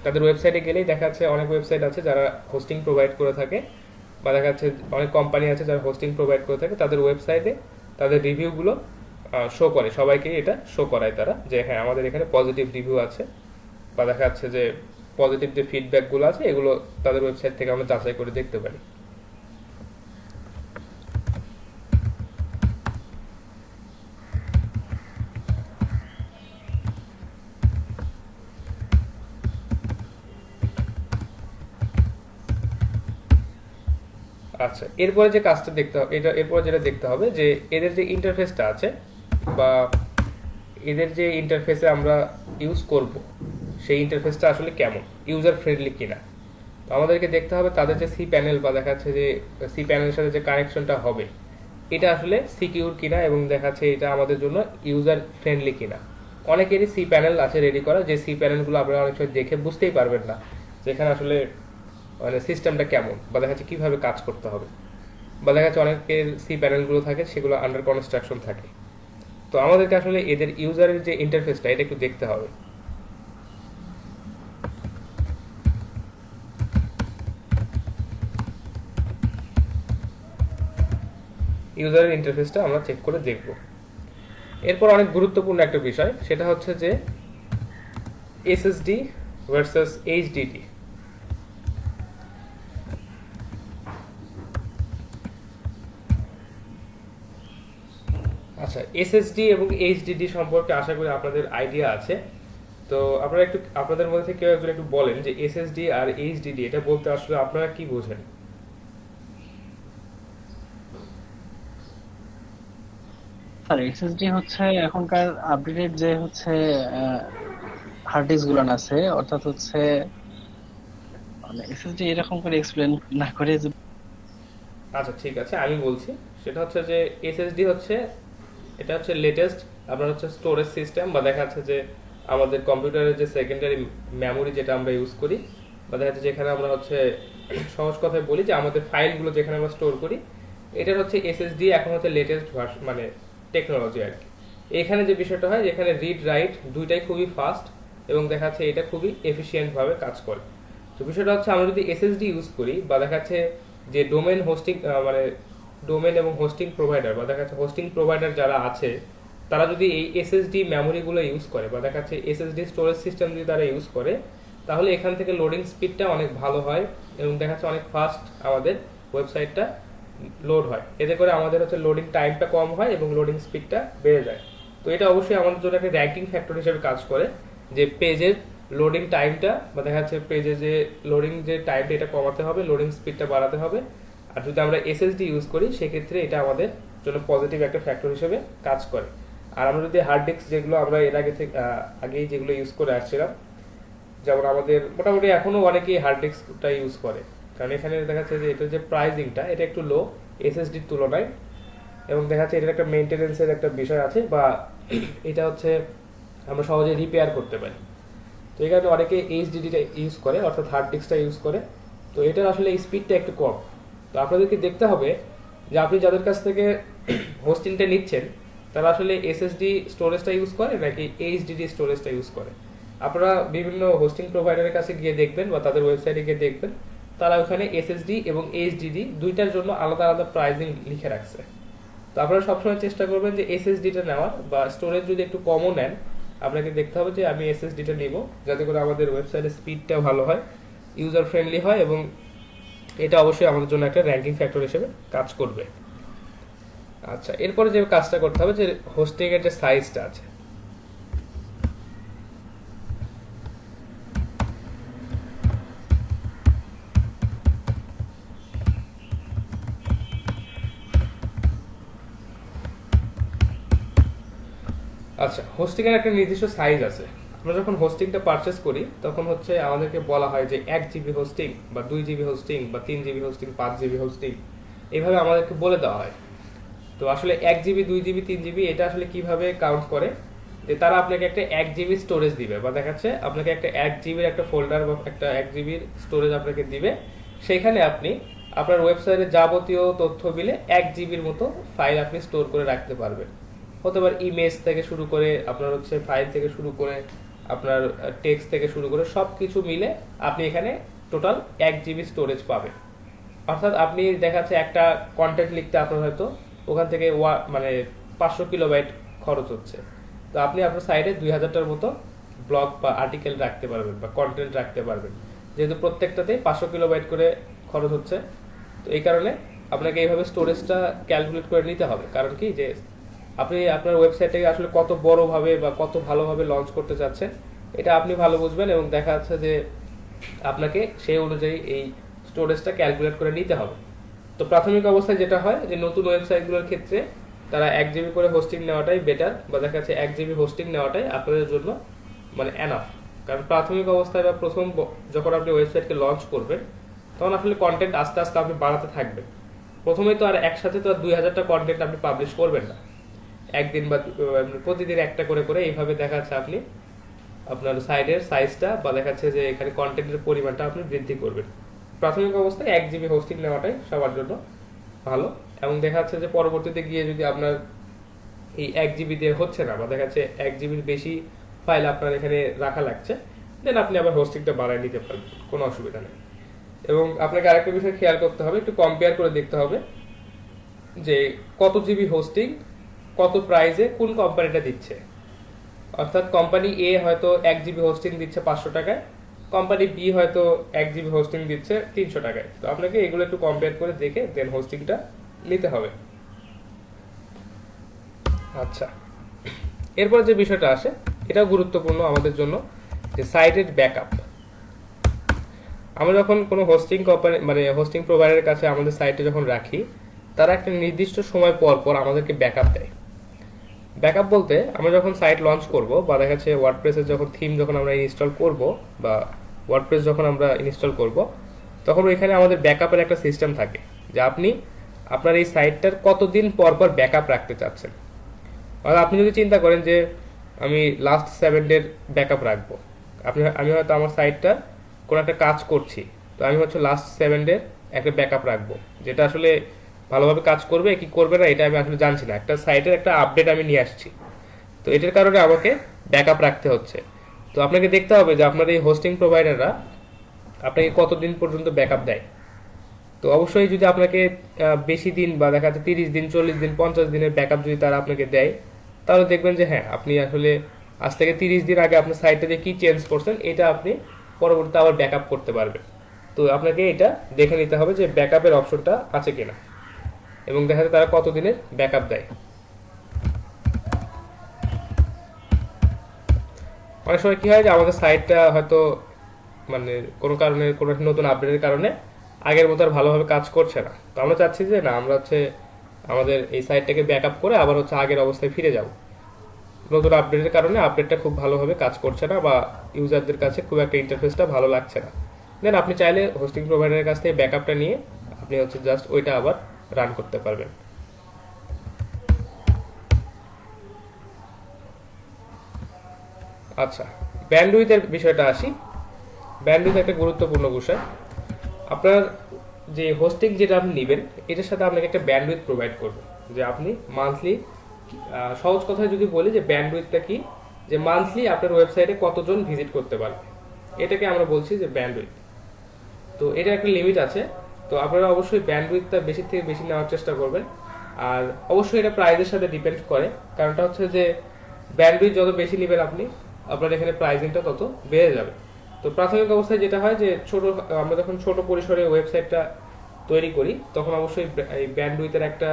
তাদের ওয়েবসাইটে গেলেই দেখা যাচ্ছে অনেক ওয়েবসাইট আছে যারা হোস্টিং প্রোভাইড করে থাকে, বা দেখা যাচ্ছে অনেক কোম্পানি আছে যারা হোস্টিং প্রোভাইড করে থাকে, তাদের ওয়েবসাইটে তাদের রিভিউগুলো শো করে, সবাইকে এটা শো করায় তারা যে হ্যাঁ আমাদের এখানে পজিটিভ রিভিউ আছে, বা দেখা যাচ্ছে যে পজিটিভ যে ফিডব্যাকগুলো আছে এগুলো তাদের ওয়েবসাইট থেকে আমরা যাচাই করে দেখতে পারি। আচ্ছা, এরপরে যে কাজটা দেখতে হবে, এরপরে যেটা দেখতে হবে যে এদের যে ইন্টারফেসটা আছে, বা এদের যে ইন্টারফেসে আমরা ইউজ করব সেই ইন্টারফেসটা আসলে কেমন, ইউজার ফ্রেন্ডলি কিনা। তো আমাদেরকে দেখতে হবে তাদের যে সি প্যানেল, বা দেখা যাচ্ছে যে সি প্যানেলের সাথে যে কানেকশনটা হবে এটা আসলে সিকিউর কিনা, এবং দেখা যাচ্ছে এটা আমাদের জন্য ইউজার ফ্রেন্ডলি কিনা। অনেকেরই সি প্যানেল আছে রেডি করা, যে সি প্যানেলগুলো আপনারা অনেক সময় দেখে বুঝতেই পারবেন না যেখানে আসলে মানে সিস্টেমটা কেমন, বা দেখা যাচ্ছে কিভাবে কাজ করতে হবে, বা দেখা যাচ্ছে অনেকের সি প্যানেলগুলো থাকে সেগুলো আন্ডার কনস্ট্রাকশন থাকে। তো আমাদেরকে আসলে এদের ইউজারের যে ইন্টারফেসটা এটা একটু দেখতে হবে। ইউজারের ইন্টারফেসটা আমরা চেক করে দেখব। এরপর অনেক গুরুত্বপূর্ণ একটা বিষয়, সেটা হচ্ছে যে এসএসডি ভার্সেস এইচডিডি। আচ্ছা, এসএসডি এবং এইচডিডি সম্পর্কে আশা করি আপনাদের আইডিয়া আছে। তো আপনারা একটু আপনাদের মধ্যে থেকে কেউ একজন একটু বলেন যে এসএসডি আর এইচডিডি এটা বলতে আসলে আপনারা কি বোঝেন? স্যার এসএসডি হচ্ছে এখনকার আপডেটেড যে হচ্ছে হার্ড ডিস্ক গুলো আছে, অর্থাৎ হচ্ছে মানে এসএসডি এরকম করে এক্সপ্লেন না করে আচ্ছা ঠিক আছে, আমি বলছি। সেটা হচ্ছে যে এসএসডি হচ্ছে, এটা হচ্ছে লেটেস্ট আপনার হচ্ছে স্টোরেজ সিস্টেম, বা দেখা যাচ্ছে যে আমাদের কম্পিউটারের যে সেকেন্ডারি মেমোরি যেটা আমরা ইউজ করি, বা দেখা যাচ্ছে যেখানে আমরা হচ্ছে সহজ কথায় বলি যে আমাদের ফাইলগুলো যেখানে আমরা স্টোর করি, এটার হচ্ছে এসএসডি এখন হচ্ছে লেটেস্ট মানে টেকনোলজি আর কি। এখানে যে বিষয়টা হয়, যেখানে রিড রাইট দুইটাই খুবই ফাস্ট, এবং দেখা যাচ্ছে এটা খুবই এফিসিয়েন্ট ভাবে কাজ করে। তো বিষয়টা হচ্ছে আমরা যদি এসএসডি ইউজ করি, বা দেখা যাচ্ছে যে ডোমেন হোস্টিং মানে ডোমেন এবং হোস্টিং প্রোভাইডার, বা দেখা যাচ্ছে হোস্টিং প্রোভাইডার যারা আছে তারা যদি এই এসএসডি মেমোরিগুলো ইউজ করে, বা দেখা যাচ্ছে এসএসডি স্টোরেজ সিস্টেম যদি তারা ইউজ করে, তাহলে এখান থেকে লোডিং স্পিডটা অনেক ভালো হয়, এবং দেখা যাচ্ছে অনেক ফাস্ট আমাদের ওয়েবসাইটটা লোড হয়। এতে করে আমাদের হচ্ছে লোডিং টাইমটা কম হয় এবং লোডিং স্পিডটা বেড়ে যায়। তো এটা অবশ্যই আমাদের জন্য একটা র্যাঙ্কিং ফ্যাক্টর হিসেবে কাজ করে, যে পেজের লোডিং টাইমটা, বা দেখা যাচ্ছে পেজে যে লোডিং যে টাইমটা এটা কমাতে হবে, লোডিং স্পিডটা বাড়াতে হবে। আর যদি আমরা এসএসডি ইউজ করি সেক্ষেত্রে এটা আমাদের জন্য পজিটিভ একটা ফ্যাক্টর হিসেবে কাজ করে। আর আমরা যদি হার্ড ডিস্ক, যেগুলো আমরা এর আগে থেকে আগেই যেগুলো ইউজ করে আসছিলাম, যেমন আমাদের মোটামুটি এখনো অনেকেই হার্ড ডিস্কটা ইউজ করে, কারণ এখানে দেখা যাচ্ছে যে এটার যে প্রাইসিংটা এটা একটু লো এসএসডির তুলনায়, এবং দেখা যাচ্ছে এটার একটা মেনটেনেন্সের একটা বিষয় আছে, বা এটা হচ্ছে আমরা সহজে রিপেয়ার করতে পারি। তো এই কারণে অনেকে এইচডিডিটা ইউজ করে, অর্থাৎ হার্ড ডিস্কটা ইউজ করে। তো এটার আসলে স্পিডটা একটু কম। তো আপনাদেরকে দেখতে হবে যে আপনি যাদের কাছ থেকে হোস্টিংটা নিচ্ছেন তারা আসলে এসএসডি স্টোরেজটা ইউজ করে নাকি এইচডিডি স্টোরেজটা ইউজ করে। আপনারা বিভিন্ন হোস্টিং প্রোভাইডারের কাছে গিয়ে দেখবেন, বা তাদের ওয়েবসাইটে গিয়ে দেখবেন, তারা ওখানে এসএসডি এবং এইচডিডি দুইটার জন্য আলাদা আলাদা প্রাইসিং লিখে রাখছে। তো আপনারা সবসময় চেষ্টা করবেন যে এসএসডিটা নেওয়ার, বা স্টোরেজ যদি একটু কমও নেন আপনাকে দেখতে হবে যে আমি এসএসডিটা নিব, যাতে করে আমাদের ওয়েবসাইটের স্পিডটা ভালো হয়, ইউজার ফ্রেন্ডলি হয়, এবং এটা অবশ্যই আমাদের জন্য একটা র্যাঙ্কিং ফ্যাক্টর হিসেবে কাজ করবে। আচ্ছা, এরপরে যে কাজটা করতে হবে যে হোস্টিং এর যে সাইজটা আছে, আচ্ছা হোস্টিং এর একটা নির্দিষ্ট সাইজ আছে। আমরা যখন হোস্টিংটা পারচেস করি তখন হচ্ছে আমাদেরকে বলা হয় যে 1 জিবি হোস্টিং, বা 2 জিবি হোস্টিং, বা 3 জিবি হোস্টিং, 5 জিবি হোস্টিং, এইভাবে আমাদেরকে বলে দেওয়া হয়। তো আসলে 1 জিবি, 2 জিবি, 3 জিবি এটা আসলে কিভাবে কাউন্ট করে, যে তারা আপনাকে একটা 1 জিবি স্টোরেজ দিবে, বা দেখাচ্ছে আপনাকে একটা 1 জিবির একটা ফোল্ডার বা একটা 1 জিবির স্টোরেজ আপনাকে দিবে। সেখানে আপনি আপনার ওয়েবসাইটে যাবতীয় তথ্য মিলে 1 জিবির মতো ফাইল আপনি স্টোর করে রাখতে পারবেন। হতে পারে ইমেজ থেকে শুরু করে আপনার হচ্ছে ফাইল থেকে শুরু করে আপনার টেক্সট থেকে শুরু করে সব কিছু মিলে আপনি এখানে টোটাল 1 GB স্টোরেজ পাবেন। অর্থাৎ আপনি দেখা যাচ্ছে একটা কন্টেন্ট লিখতে আপনার হয়তো ওখান থেকে মানে 500 KB খরচ হচ্ছে, তো আপনি আপনার সাইডে 2000টার মতো ব্লগ বা আর্টিকেল রাখতে পারবেন বা কন্টেন্ট রাখতে পারবেন, যেহেতু প্রত্যেকটাতে 500 KB করে খরচ হচ্ছে। তো এই কারণে আপনাকে এইভাবে স্টোরেজটা ক্যালকুলেট করে নিতে হবে। কারণ কি যে আপনি আপনার ওয়েবসাইটটাকে আসলে কত বড়ভাবে বা কত ভালোভাবে লঞ্চ করতে চাচ্ছেন এটা আপনি ভালো বুঝবেন, এবং দেখা যাচ্ছে যে আপনাকে সেই অনুযায়ী এই স্টোরেজটা ক্যালকুলেট করে নিতে হবে। তো প্রাথমিক অবস্থায় যেটা হয় যে নতুন ওয়েবসাইটগুলোর ক্ষেত্রে তারা 1 GB করে হোস্টিং নেওয়াটাই বেটার, বা দেখা যাচ্ছে 1 GB হোস্টিং নেওয়াটাই আপনাদের জন্য মানে এনাফ। কারণ প্রাথমিক অবস্থায় বা প্রথম যখন আপনি ওয়েবসাইটকে লঞ্চ করবেন তখন আসলে কন্টেন্ট আস্তে আস্তে আপনি বাড়াতে থাকবেন। প্রথমেই তো আর একসাথে তো আর 2000টা কন্টেন্ট আপনি পাবলিশ করবেন না, একদিন বা প্রতিদিন একটা করে করে এইভাবে দেখা যাচ্ছে আপনি আপনার সাইটের সাইজটা বা দেখা যাচ্ছে যে এখানে কন্টেন্টের পরিমাণটা আপনি বৃদ্ধি করবেন। প্রাথমিক অবস্থায় 1 GB হোস্টিং নেওয়াটাই সবার জন্য ভালো, এবং দেখা যাচ্ছে যে পরবর্তীতে গিয়ে যদি আপনার এই 1 GB দিয়ে হচ্ছে না বা দেখা যাচ্ছে 1 GB বেশি ফাইল আপনার এখানে রাখা লাগছে, দেন আপনি আবার হোস্টিংটা বাড়ায় নিতে পারবেন, কোনো অসুবিধা নেই। এবং আপনাকে আরেকটা বিষয় খেয়াল করতে হবে, একটু কম্পেয়ার করে দেখতে হবে যে কত জিবি হোস্টিং কত প্রাইসে কোন কোম্পানিটা দিচ্ছে। অর্থাৎ কোম্পানি এ হয়তো 1 GB হোস্টিং দিচ্ছে 500 টাকায়, কোম্পানি বি হয়তো 1 GB হোস্টিং দিচ্ছে 300 টাকায়। তো আপনাকে এগুলো একটু কম্পেয়ার করে দেখে দেন হোস্টিংটা নিতে হবে। আচ্ছা, এরপর যে বিষয়টা আসে এটাও গুরুত্বপূর্ণ আমাদের জন্য, যে সাইটের ব্যাকআপ। আমরা যখন কোনো হোস্টিং কোম্পানি মানে হোস্টিং প্রোভাইডারের কাছে আমাদের সাইটে যখন রাখি, তারা একটা নির্দিষ্ট সময় পর পর আমাদেরকে ব্যাকআপ দেয়। ব্যাকআপ বলতে আমরা যখন সাইট লঞ্চ করব বা দেখা যাচ্ছে ওয়ার্ডপ্রেসের যখন থিম যখন আমরা ইনস্টল করব বা ওয়ার্ডপ্রেস যখন আমরা ইনস্টল করব, তখন ওইখানে আমাদের ব্যাকআপের একটা সিস্টেম থাকে যে আপনি আপনার এই সাইটটার কতদিন পর পর ব্যাকআপ রাখতে চাচ্ছেন। আর আপনি যদি চিন্তা করেন যে আমি লাস্ট 7 ডের ব্যাকআপ রাখবো, আমি হয়তো আমার সাইটটা কোনো একটা কাজ করছি, তো আমি হচ্ছে লাস্ট 7 ডের একটা ব্যাকআপ রাখবো, যেটা আসলে ভালোভাবে কাজ করবে কি করবে না এটা আমি আসলে জানছি না, একটা সাইটের একটা আপডেট আমি নিয়ে আসছি, তো এটার কারণে আমাকে ব্যাকআপ রাখতে হচ্ছে। তো আপনাকে দেখতে হবে যে আপনার এই হোস্টিং প্রোভাইডাররা আপনাকে কতদিন পর্যন্ত ব্যাকআপ দেয়। তো অবশ্যই যদি আপনাকে বেশি দিন বা দেখা যাচ্ছে 30 দিন 40 দিন 50 দিনের ব্যাকআপ যদি তারা আপনাকে দেয়, তাহলে দেখবেন যে হ্যাঁ আপনি আসলে আজ থেকে 30 দিন আগে আপনার সাইটটাতে কি চেঞ্জ করছেন এটা আপনি পরবর্তীতে আবার ব্যাকআপ করতে পারবেন। তো আপনাকে এটা দেখে নিতে হবে যে ব্যাকআপের অপশনটা আছে কিনা, এবং দেখা যায় তারা কতদিনের ব্যাকআপ দেয়। অনেক সময় কি হয় যে আমাদের সাইটটা হয়তো মানে কোনো কারণে কোনো নতুন আপডেটের কারণে আগের মতো আর ভালোভাবে কাজ করছে না, তো আমরা চাচ্ছি যে না আমরা হচ্ছে আমাদের এই সাইটটাকে ব্যাকআপ করে আবার হচ্ছে আগের অবস্থায় ফিরে যাব। নতুন আপডেটের কারণে আপডেটটা খুব ভালোভাবে কাজ করছে না বা ইউজারদের কাছে খুব একটা ইন্টারফেসটা ভালো লাগছে না, দেন আপনি চাইলে হোস্টিং প্রোভাইডারের কাছ থেকে ব্যাকআপটা নিয়ে আপনি হচ্ছে জাস্ট ওইটা আবার রান করতে পারবেন। আচ্ছা, ব্যান্ডউইথের বিষয়টা আসি। ব্যান্ডউইথ একটা গুরুত্বপূর্ণ বিষয়। আপনার যে হোস্টিং যেটা আপনি নেবেন এটার সাথে আপনাকে একটা ব্যান্ডউইথ প্রোভাইড করবে, যে আপনি মান্থলি, সহজ কথায় যদি বলি যে ব্যান্ডউইথটা কি, যে মান্থলি আপনার ওয়েবসাইটে কতজন ভিজিট করতে পারবে, এটাকে আমরা বলছি যে ব্যান্ডউইথ। তো এটা একটা লিমিট আছে, তো আপনারা অবশ্যই ব্যান্ডউইথটা বেশি থেকে বেশি নেওয়ার চেষ্টা করবেন। আর অবশ্যই এটা প্রাইসের সাথে ডিপেন্ড করে, কারণটা হচ্ছে যে ব্যান্ডউইথ যত বেশি নেবেন আপনি, আপনার এখানে প্রাইসিংটা তত বেড়ে যাবে। তো প্রাথমিক অবস্থায় যেটা হয় যে আমরা যখন ছোট পরিসরে ওয়েবসাইটটা তৈরি করি তখন অবশ্যই এই ব্যান্ডউইথের একটা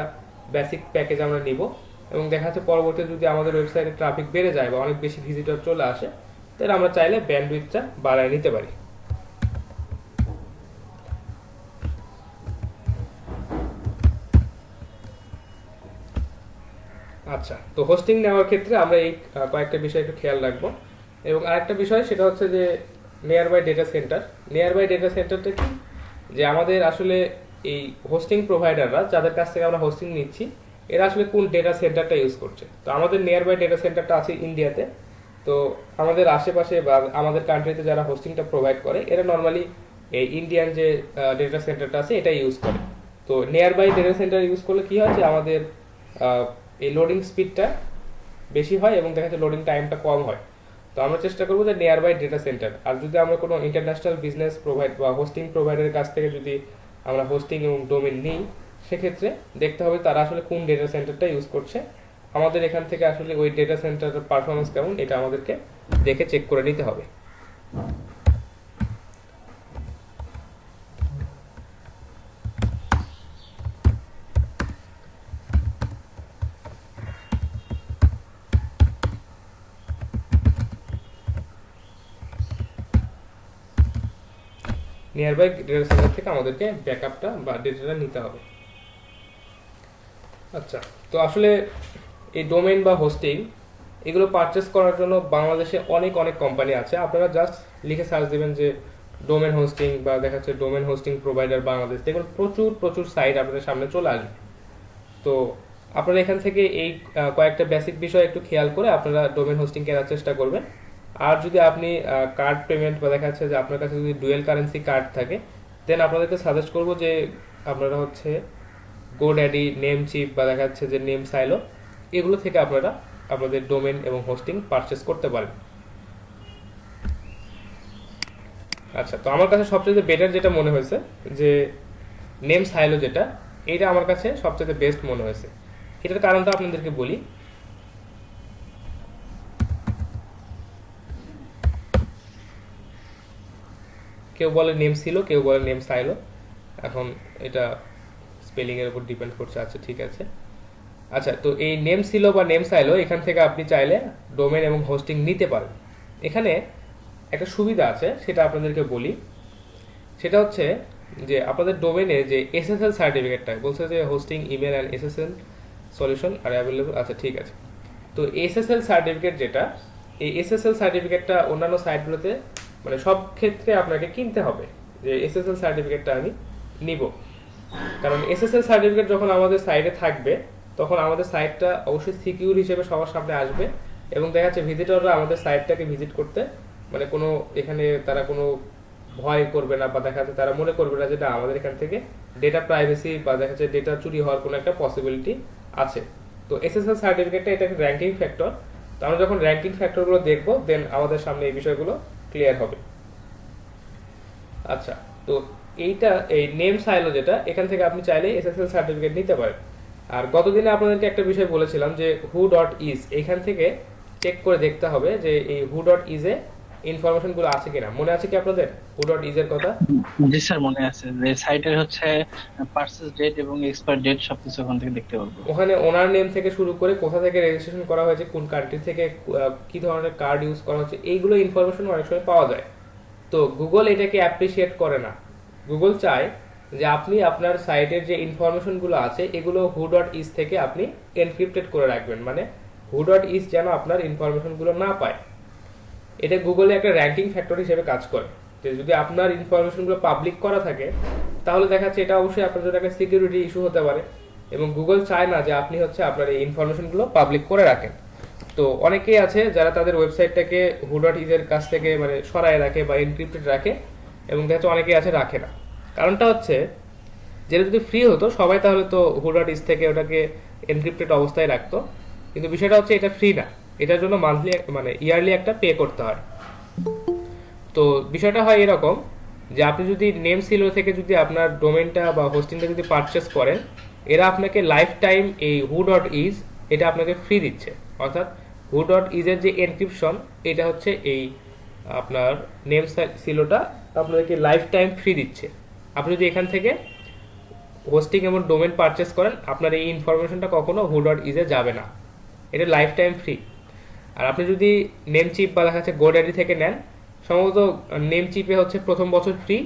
বেসিক প্যাকেজ আমরা নিব, এবং দেখা যাচ্ছে পরবর্তীতে যদি আমাদের ওয়েবসাইটে ট্রাফিক বেড়ে যায় বা অনেক বেশি ভিজিটর চলে আসে, তাহলে আমরা চাইলে ব্যান্ডউইথটা বাড়ায় নিতে পারি। আচ্ছা, তো হোস্টিং নেওয়ার ক্ষেত্রে আমরা এই কয়েকটা বিষয় একটু খেয়াল রাখবো। এবং আরেকটা বিষয় সেটা হচ্ছে যে nearby data centre. Nearby data সেন্টারটা কি, যে আমাদের আসলে এই হোস্টিং প্রোভাইডাররা যাদের কাছ থেকে আমরা হোস্টিং নিচ্ছি এরা আসলে কোন ডেটা সেন্টারটা ইউজ করছে। তো আমাদের নিয়ার বাই ডেটা সেন্টারটা আছে ইন্ডিয়াতে, তো আমাদের আশেপাশে বা আমাদের কান্ট্রিতে যারা হোস্টিংটা প্রোভাইড করে এরা নর্মালি এই ইন্ডিয়ান যে ডেটা সেন্টারটা আছে এটা ইউজ করে। তো nearby data center use করলে কি হয় যে আমাদের এই লোডিং স্পিডটা বেশি হয় এবং দেখা যাচ্ছে লোডিং টাইমটা কম হয়। তো আমরা চেষ্টা করবো যে নিয়ার বাই ডেটা সেন্টার। আর যদি আমরা কোনো ইন্টারন্যাশনাল বিজনেস প্রোভাইড বা হোস্টিং প্রোভাইডারের কাছ থেকে যদি আমরা হোস্টিং এবং ডোমেন নিই, সেক্ষেত্রে দেখতে হবে তারা আসলে কোন ডেটা সেন্টারটা ইউজ করছে। আমাদের এখান থেকে আসলে ওই ডেটা সেন্টারের পারফরমেন্স কেমন এটা আমাদেরকে দেখে চেক করে নিতে হবে। নিয়ার বাই ডেটা সেন্টার থেকে আমাদেরকে ব্যাকআপটা বা ডেটাটা নিতে হবে। আচ্ছা, তো আসলে এই ডোমেইন বা হোস্টিং এগুলো পারচেস করার জন্য বাংলাদেশে অনেক অনেক কোম্পানি আছে। আপনারা জাস্ট লিখে সার্চ দিবেন যে ডোমেন হোস্টিং বা দেখা যাচ্ছে ডোমেন হোস্টিং প্রোভাইডার বাংলাদেশ, দেখুন প্রচুর প্রচুর সাইট আপনাদের সামনে চলে আসবে। তো আপনারা এখান থেকে এই কয়েকটা বেসিক বিষয় একটু খেয়াল করে আপনারা ডোমেন হোস্টিং কেনার চেষ্টা করবেন। আর যদি আপনি কার্ড পেমেন্ট বা দেখা যাচ্ছে যে আপনার কাছে যদি ডুয়েল কারেন্সি কার্ড থাকে, দেন আপনাদেরকে সাজেস্ট করবো যে আপনারা হচ্ছে গোড্যাডি, নেমচিপ বা দেখা যাচ্ছে যে নেম সাইলো, এগুলো থেকে আপনারা আপনাদের ডোমেন এবং হোস্টিং পারচেস করতে পারেন। আচ্ছা, তো আমার কাছে সবচেয়ে বেটার যেটা মনে হয়েছে যে নেম সাইলো, যেটা এটা আমার কাছে সবচেয়ে বেস্ট মনে হয়েছে। এটার কারণটা আপনাদেরকে বলি। কেউ বলে নেম সিলো, কেউ বলে নেম সাইলো, এখন এটা স্পেলিং এর উপর ডিপেন্ড করছে। আচ্ছা ঠিক আছে। আচ্ছা, তো এই নেম সিলো বা নেম সাইলো এখান থেকে আপনি চাইলে ডোমেন এবং হোস্টিং নিতে পারেন। এখানে একটা সুবিধা আছে, সেটা আপনাদেরকে বলি। সেটা হচ্ছে যে আপনাদের ডোমেনে যে এসএসএল সার্টিফিকেটটা বলছে যে hosting email and SSL solution R available. আচ্ছা ঠিক আছে। তো এসএসএল সার্টিফিকেট যেটা, এই এসএসএল সার্টিফিকেটটা অন্যান্য সাইটগুলোতে মানে সব ক্ষেত্রে আপনাকে কিনতে হবে যে এসএসএল সার্টিফিকেটটা আমি নিব। কারণ এসএসএল সার্টিফিকেট যখন আমাদের সাইটে থাকবে, তখন আমাদের সাইটটা অবশ্যই সিকিউর হিসেবে সবার সামনে আসবে এবং দেখা যাচ্ছে ভিজিটররা আমাদের সাইটটাকে ভিজিট করতে মানে কোনো এখানে তারা কোনো ভয় করবে না বা দেখা যাচ্ছে তারা মনে করবে না যে না আমাদের এখান থেকে ডেটা প্রাইভেসি বা দেখা যাচ্ছে ডেটা চুরি হওয়ার কোনো একটা পসিবিলিটি আছে। তো এসএসএল সার্টিফিকেটটা এটা একটা র্যাঙ্কিং ফ্যাক্টর। তো আমরা যখন র্যাঙ্কিং ফ্যাক্টরগুলো দেখবো, দেন আমাদের সামনে এই বিষয়গুলো ক্লিয়ার হবে। আচ্ছা, তো এইটা এই নেম সাইলো যেটা, এখান থেকে আপনি চাইলে এসএসএল সার্টিফিকেট নিতে পারেন। আর গতদিনে আপনাদেরকে একটা বিষয় বলেছিলাম যে হু ডট ইজ, এখান থেকে চেক করে দেখতে হবে যে এই হু ডট ইজে ইনফরমেশন গুলো আছে কিনা। মনে আছে কি আপনাদের হু ডট ইজ এর কথা? জি স্যার, মনে আছে যে সাইটের হচ্ছে পারচেজ ডেট এবং এক্সপায়ার ডেট সবকিছু ওখান থেকে দেখতে পারবো। ওখানে ওনার নেম থেকে শুরু করে কোথা থেকে রেজিস্ট্রেশন করা হয়েছে, কোন কান্ট্রি থেকে কি ধরনের কার্ড ইউজ করা হচ্ছে, এইগুলো ইনফরমেশন অনেক সময় পাওয়া যায়। তো গুগল এটাকে অ্যাপ্রিসিয়েট করে না। গুগল চায় যে আপনি আপনার সাইটের যে ইনফরমেশনগুলো আছে এগুলো হু ডট ইজ থেকে আপনি এনক্রিপ্টেড করে রাখবেন, মানে হু ডট ইজ যেন আপনার ইনফরমেশনগুলো না পায়। এটা গুগলে একটা র্যাঙ্কিং ফ্যাক্টর হিসেবে কাজ করে। যে যদি আপনার ইনফরমেশনগুলো পাবলিক করা থাকে, তাহলে দেখা যাচ্ছে এটা অবশ্যই আপনার জন্য একটা সিকিউরিটি ইস্যু হতে পারে এবং গুগল চায় না যে আপনি হচ্ছে আপনার এই ইনফরমেশনগুলো পাবলিক করে রাখেন। তো অনেকেই আছে যারা তাদের ওয়েবসাইটটাকে হু ডট ইজের কাছ থেকে মানে সরায় রাখে বা এনক্রিপ্টেড রাখে এবং দেখা যাচ্ছে অনেকেই আছে রাখে না। কারণটা হচ্ছে যেটা যদি ফ্রি হতো সবাই তাহলে তো হু ডট ইজ থেকে ওটাকে এনক্রিপ্টেড অবস্থায় রাখতো, কিন্তু বিষয়টা হচ্ছে এটা ফ্রি না, এটার জন্য মান্থলি মানে ইয়ারলি একটা পে করতে হয়। তো বিষয়টা হয় এরকম যে আপনি যদি নেম সিলো থেকে যদি আপনার ডোমেনটা বা হোস্টিংটা যদি পারচেস করেন, এরা আপনাকে লাইফ টাইম এই হু ডট ইজ এটা আপনাকে ফ্রি দিচ্ছে। অর্থাৎ হু ডট ইজের যে এনক্রিপশন, এটা হচ্ছে এই আপনার নেম সিলোটা আপনাদেরকে লাইফ টাইম ফ্রি দিচ্ছে। আপনি যদি এখান থেকে হোস্টিং এবং ডোমেন পারচেস করেন, আপনার এই ইনফরমেশনটা কখনো হু ডট ইজে যাবে না, এটা লাইফ টাইম ফ্রি। আর আপনি যদি নেম চিপ বা দেখা যাচ্ছে গোড্যাডি থেকে নেন, সম্ভবত নেম চিপে হচ্ছে প্রথম বছর ফ্রি,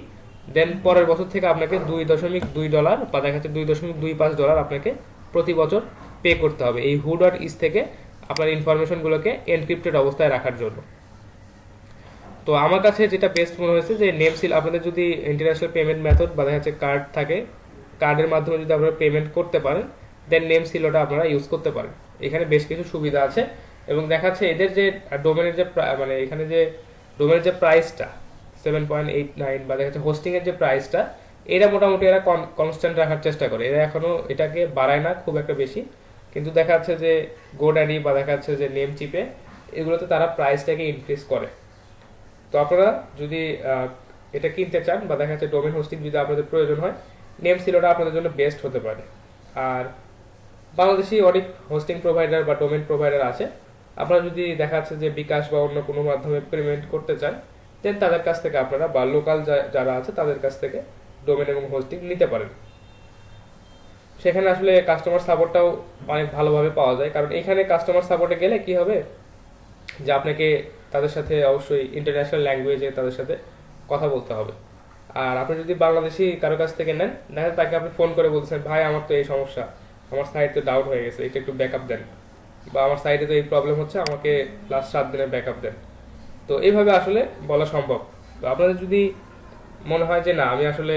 দেন পরের বছর থেকে আপনাকে $2.2 বা দেখা যাচ্ছে $2.25 আপনাকে প্রতি বছর পে করতে হবে এই হু ডট ইজ থেকে আপনার ইনফরমেশনগুলোকে এনক্রিপ্টেড অবস্থায় রাখার জন্য। তো আমার কাছে যেটা বেস্ট মনে হয়েছে যে নেম সিল, আপনাদের যদি ইন্টারন্যাশনাল পেমেন্ট মেথড বা দেখা যাচ্ছে কার্ড থাকে, কার্ডের মাধ্যমে যদি আপনারা পেমেন্ট করতে পারেন, দেন নেম সিলোটা আপনারা ইউজ করতে পারেন। এখানে বেশ কিছু সুবিধা আছে এবং দেখা যাচ্ছে এদের যে ডোমেনের যে মানে এখানে যে ডোমেনের যে প্রাইসটা 7.89 বা দেখা যাচ্ছে হোস্টিং এর যে প্রাইসটা, এটা মোটামুটি এরা কনস্ট্যান্ট রাখার চেষ্টা করে, এরা এখনো এটাকে বাড়ায় না খুব একটা বেশি। কিন্তু দেখা যাচ্ছে যে গোডাডি বা দেখা যাচ্ছে যে নেম চিপে এগুলোতে তারা প্রাইসটাকে ইনক্রিজ করে। তো আপনারা যদি এটা কিনতে চান বা দেখা যাচ্ছে ডোমেন হোস্টিং যদি আপনাদের প্রয়োজন হয়, নেম সিলোটা আপনাদের জন্য বেস্ট হতে পারে। আর বাংলাদেশি অনেক হোস্টিং প্রোভাইডার বা ডোমেন প্রোভাইডার আছে, আপনারা যদি দেখা যাচ্ছে যে বিকাশ বা অন্য কোনো মাধ্যমে পেমেন্ট করতে চান, দেন তাদের কাছ থেকে আপনারা বা লোকাল যারা আছে তাদের কাছ থেকে ডোমেন এবং হোস্টিং নিতে পারেন। সেখানে আসলে কাস্টমার সাপোর্টটাও অনেক ভালোভাবে পাওয়া যায়, কারণ এখানে কাস্টমার সাপোর্টে গেলে কি হবে যে আপনাকে তাদের সাথে অবশ্যই ইন্টারন্যাশনাল ল্যাঙ্গুয়েজে তাদের সাথে কথা বলতে হবে। আর আপনি যদি বাংলাদেশি কারো কাছ থেকে নেন, দেখা তাকে আপনি ফোন করে বলছেন ভাই আমার তো এই সমস্যা, আমার সাইট তো ডাউন হয়ে গেছে, এটা একটু ব্যাকআপ দেন, বা আমার সাইটে তো এই প্রবলেম হচ্ছে, আমাকে লাস্ট 7 দিনের ব্যাকআপ দেন। তো এইভাবে আসলে বলা সম্ভব। তো আপনাদের যদি মনে হয় যে না আমি আসলে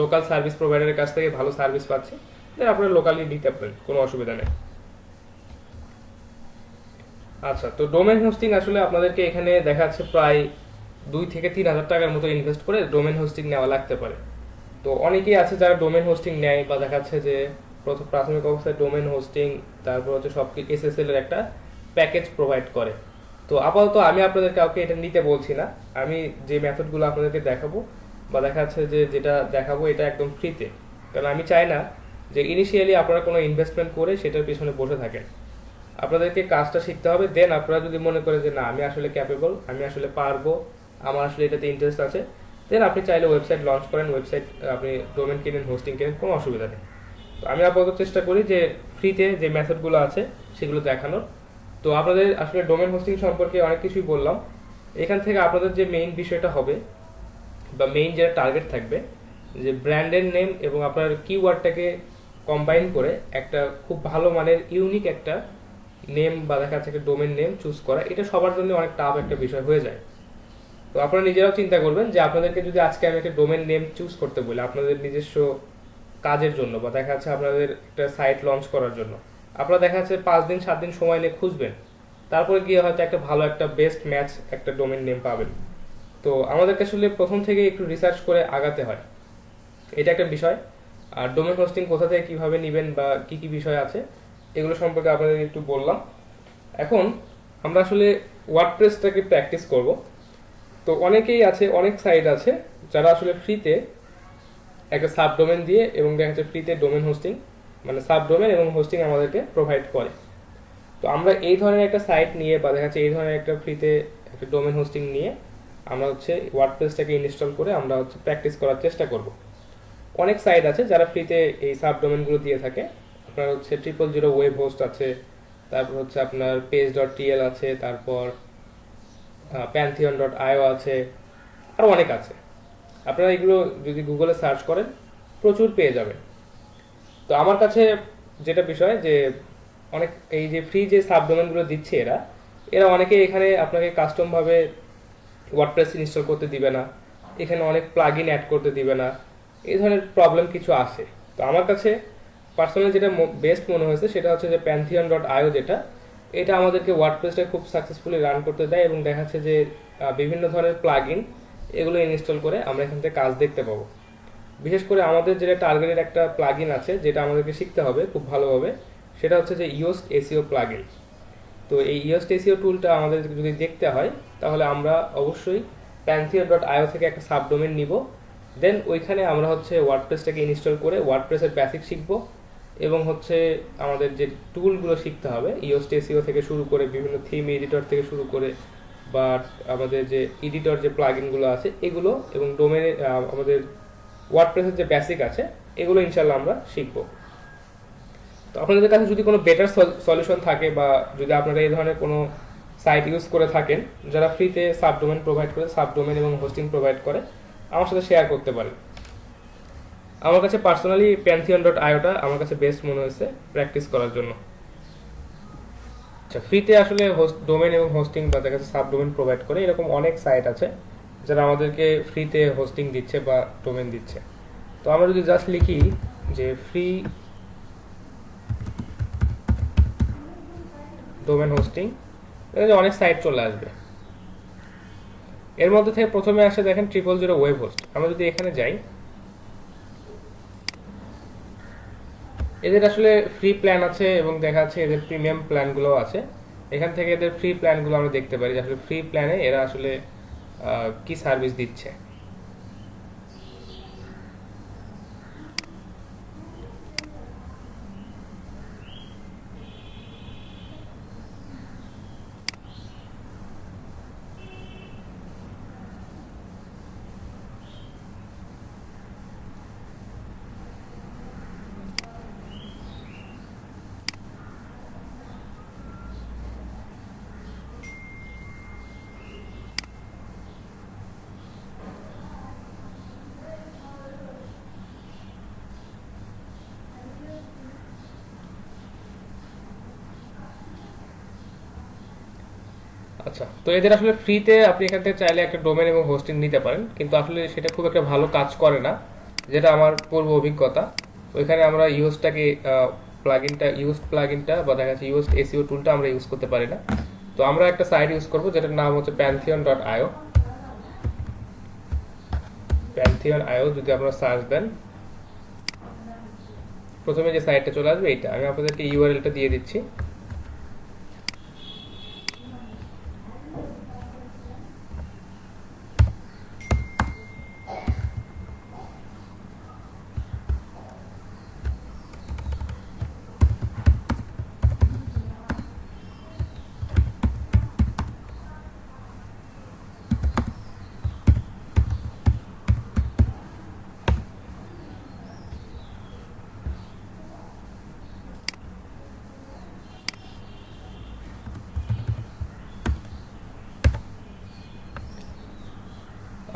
লোকাল সার্ভিস প্রোভাইডারের কাছ থেকে ভালো সার্ভিস পাচ্ছি, দেন আপনারা লোকালি নিতে পারেন, কোনো অসুবিধা নেই। আচ্ছা, তো ডোমেন হোস্টিং আসলে আপনাদেরকে এখানে দেখা যাচ্ছে প্রায় 2 থেকে 3 হাজার টাকার মতো ইনভেস্ট করে ডোমেন হোস্টিং নেওয়া লাগতে পারে। তো অনেকেই আছে যারা ডোমেন হোস্টিং নেয় বা দেখা যাচ্ছে যে প্রাথমিক অবস্থায় ডোমেন হোস্টিং, তারপর হচ্ছে সব এসএসএল এর একটা প্যাকেজ প্রোভাইড করে। তো আপাতত আমি আপনাদের কাউকে এটা নিতে বলছি না, আমি যে মেথডগুলো আপনাদেরকে দেখাবো বা দেখা যাচ্ছে যে যেটা দেখাবো এটা একদম ফ্রিতে, কারণ আমি চাই না যে ইনিশিয়ালি আপনারা কোনো ইনভেস্টমেন্ট করে সেটার পিছনে বসে থাকেন। আপনাদেরকে কাজটা শিখতে হবে, দেন আপনারা যদি মনে করেন যে না আমি আসলে ক্যাপেবল, আমি আসলে পারবো, আমার আসলে এটাতে ইন্টারেস্ট আছে, দেন আপনি চাইলে ওয়েবসাইট লঞ্চ করেন, ওয়েবসাইট আপনি ডোমেন কিনেন, হোস্টিং কিনেন, কোনো অসুবিধা নেই। তো আমি আপাতত চেষ্টা করি যে ফ্রিতে যে মেথডগুলো আছে সেগুলো দেখানোর। তো আপনাদের আসলে ডোমেন হোস্টিং সম্পর্কে অনেক কিছুই বললাম। এখান থেকে আপনাদের যে মেইন বিষয়টা হবে বা মেইন যেটা টার্গেট থাকবে, যে ব্র্যান্ডের নেম এবং আপনার কিওয়ার্ডটাকে কম্বাইন করে একটা খুব ভালো মানের ইউনিক একটা নেম বা দেখা যাচ্ছে একটা ডোমেন নেম চুজ করা, এটা সবার জন্য অনেক টাফ একটা বিষয় হয়ে যায়। তো আপনারা নিজেরাও চিন্তা করবেন যে আপনাদেরকে যদি আজকে আমি একটা ডোমেন নেম চুজ করতে বলি আপনাদের নিজস্ব কাজের জন্য বা দেখা যাচ্ছে আপনাদের একটা সাইট লঞ্চ করার জন্য, আপনারা দেখা যাচ্ছে 5 দিন 7 দিন সময় নিয়ে খুঁজবেন, তারপরে গিয়ে হয়তো একটা ভালো একটা বেস্ট ম্যাচ একটা ডোমেন নেম পাবেন। তো আমাদেরকে আসলে প্রথম থেকে একটু রিসার্চ করে আগাতে হয়, এটা একটা বিষয়। আর ডোমেন হোস্টিং কোথা থেকে কিভাবে নেবেন বা কি কি বিষয় আছে এগুলো সম্পর্কে আপনাদের একটু বললাম। এখন আমরা আসলে ওয়ার্ডপ্রেসটাকে প্র্যাকটিস করব। তো অনেকেই আছে, অনেক সাইট আছে যারা আসলে ফ্রিতে একটা সাবডোমেন দিয়ে এবং দেখা যাচ্ছে ফ্রিতে ডোমেন হোস্টিং মানে সাবডোমেন এবং হোস্টিং আমাদেরকে প্রোভাইড করে। তো আমরা এই ধরনের একটা সাইট নিয়ে বা দেখা যাচ্ছে এই ধরনের একটা ফ্রিতে একটা ডোমেন হোস্টিং নিয়ে আমরা হচ্ছে ওয়ার্ডপ্রেসটাকে ইনস্টল করে আমরা হচ্ছে প্র্যাকটিস করার চেষ্টা করব। অনেক সাইট আছে যারা ফ্রিতে এই সাবডোমেনগুলো দিয়ে থাকে। আপনার হচ্ছে 000 ওয়েব হোস্ট আছে, তারপর হচ্ছে আপনার page.tl আছে, তারপর pantheon.io আছে, আরও অনেক আছে। আপনারা এগুলো যদি গুগলে সার্চ করেন প্রচুর পেয়ে যাবেন। তো আমার কাছে যেটা বিষয় যে অনেক এই যে ফ্রি যে সাবডোমেনগুলো দিচ্ছে এরা এরা অনেকে এখানে আপনাকে কাস্টমভাবে ওয়ার্ডপ্রেস ইনস্টল করতে দিবে না, এখানে অনেক প্লাগইন অ্যাড করতে দিবে না, এই ধরনের প্রবলেম কিছু আসে। তো আমার কাছে পার্সোনালি যেটা বেস্ট মনে হয়েছে সেটা হচ্ছে যে pantheon.io, যেটা এটা আমাদেরকে ওয়ার্ডপ্রেসটা খুব সাকসেসফুলি রান করতে দেয় এবং দেখাচ্ছে যে বিভিন্ন ধরনের প্লাগইন এগুলো ইনস্টল করে আমরা এখান থেকে কাজ দেখতে পাবো। বিশেষ করে আমাদের যেটা টার্গেটের একটা প্লাগইন আছে যেটা আমাদেরকে শিখতে হবে খুব ভালোভাবে, সেটা হচ্ছে যে ইয়োস্ট এসইও প্লাগইন। তো এই ইয়োস্ট এসইও টুলটা আমাদের যদি দেখতে হয় তাহলে আমরা অবশ্যই pantheon.io থেকে একটা সাবডোমেন নিব, দেন ওইখানে আমরা হচ্ছে ওয়ার্ডপ্রেসটাকে ইনস্টল করে ওয়ার্ডপ্রেসের বেসিক শিখব এবং হচ্ছে আমাদের যে টুলগুলো শিখতে হবে ইয়োস্ট এসইও থেকে শুরু করে বিভিন্ন থিম এডিটর থেকে শুরু করে বা আমাদের যে এডিটর যে প্লাগইনগুলো আছে এগুলো এবং ডোমেনে আমাদের ওয়ার্ডপ্রেসের যে বেসিক আছে এগুলো ইনশাল্লাহ আমরা শিখব। তো আপনাদের কাছে যদি কোনো বেটার সলিউশন থাকে বা যদি আপনারা এই ধরনের কোনো সাইট ইউজ করে থাকেন যারা ফ্রিতে সাবডোমেন প্রোভাইড করে, সাবডোমেন এবং হোস্টিং প্রোভাইড করে, আমার সাথে শেয়ার করতে পারেন। আমার কাছে পার্সোনালি pantheon.ioটা আমার কাছে বেস্ট মনে হয়েছে প্র্যাকটিস করার জন্য। আচ্ছা, ফ্রিতে আসলে ডোমেন এবং হোস্টিং বা দেখা যাচ্ছে সাবডোমেন প্রোভাইড করে এরকম অনেক সাইট আছে যারা আমাদেরকে ফ্রিতে হোস্টিং দিচ্ছে বা ডোমেন দিচ্ছে। তো আমরা যদি জাস্ট লিখি যে ফ্রি ডোমেন হোস্টিং, অনেক সাইট চলে আসবে। এর মধ্যে থেকে প্রথমে আসে দেখেন 000 ওয়েব হোস্ট। আমরা যদি এখানে যাই, এদের আসলে ফ্রি প্ল্যান আছে এবং দেখা যাচ্ছে এদের প্রিমিয়াম প্ল্যানগুলো আছে। এখান থেকে এদের ফ্রি প্ল্যানগুলো আমরা দেখতে পারি যে আসলে ফ্রি প্ল্যানে এরা আসলে কি সার্ভিস দিচ্ছে। আচ্ছা, তো এদের আসলে ফ্রিতে আপনি এখান থেকে চাইলে একটা ডোমেন এবং হোস্টিং নিতে পারেন, কিন্তু আসলে সেটা খুব একটা ভালো কাজ করে না, যেটা আমার পূর্ব অভিজ্ঞতা। ওইখানে আমরা ইউএসটাকে প্লাগইনটা বা দেখা যাচ্ছে ইউএস এসইও টুলটা আমরা ইউজ করতে পারি না। তো আমরা একটা সাইট ইউজ করব যেটার নাম হচ্ছে pantheon.io। pantheon.io যদি আপনারা সার্চ দেন, প্রথমে যে সাইটটা চলে আসবে এইটা। আমি আপনাদেরকে ইউআরএলটা দিয়ে দিচ্ছি।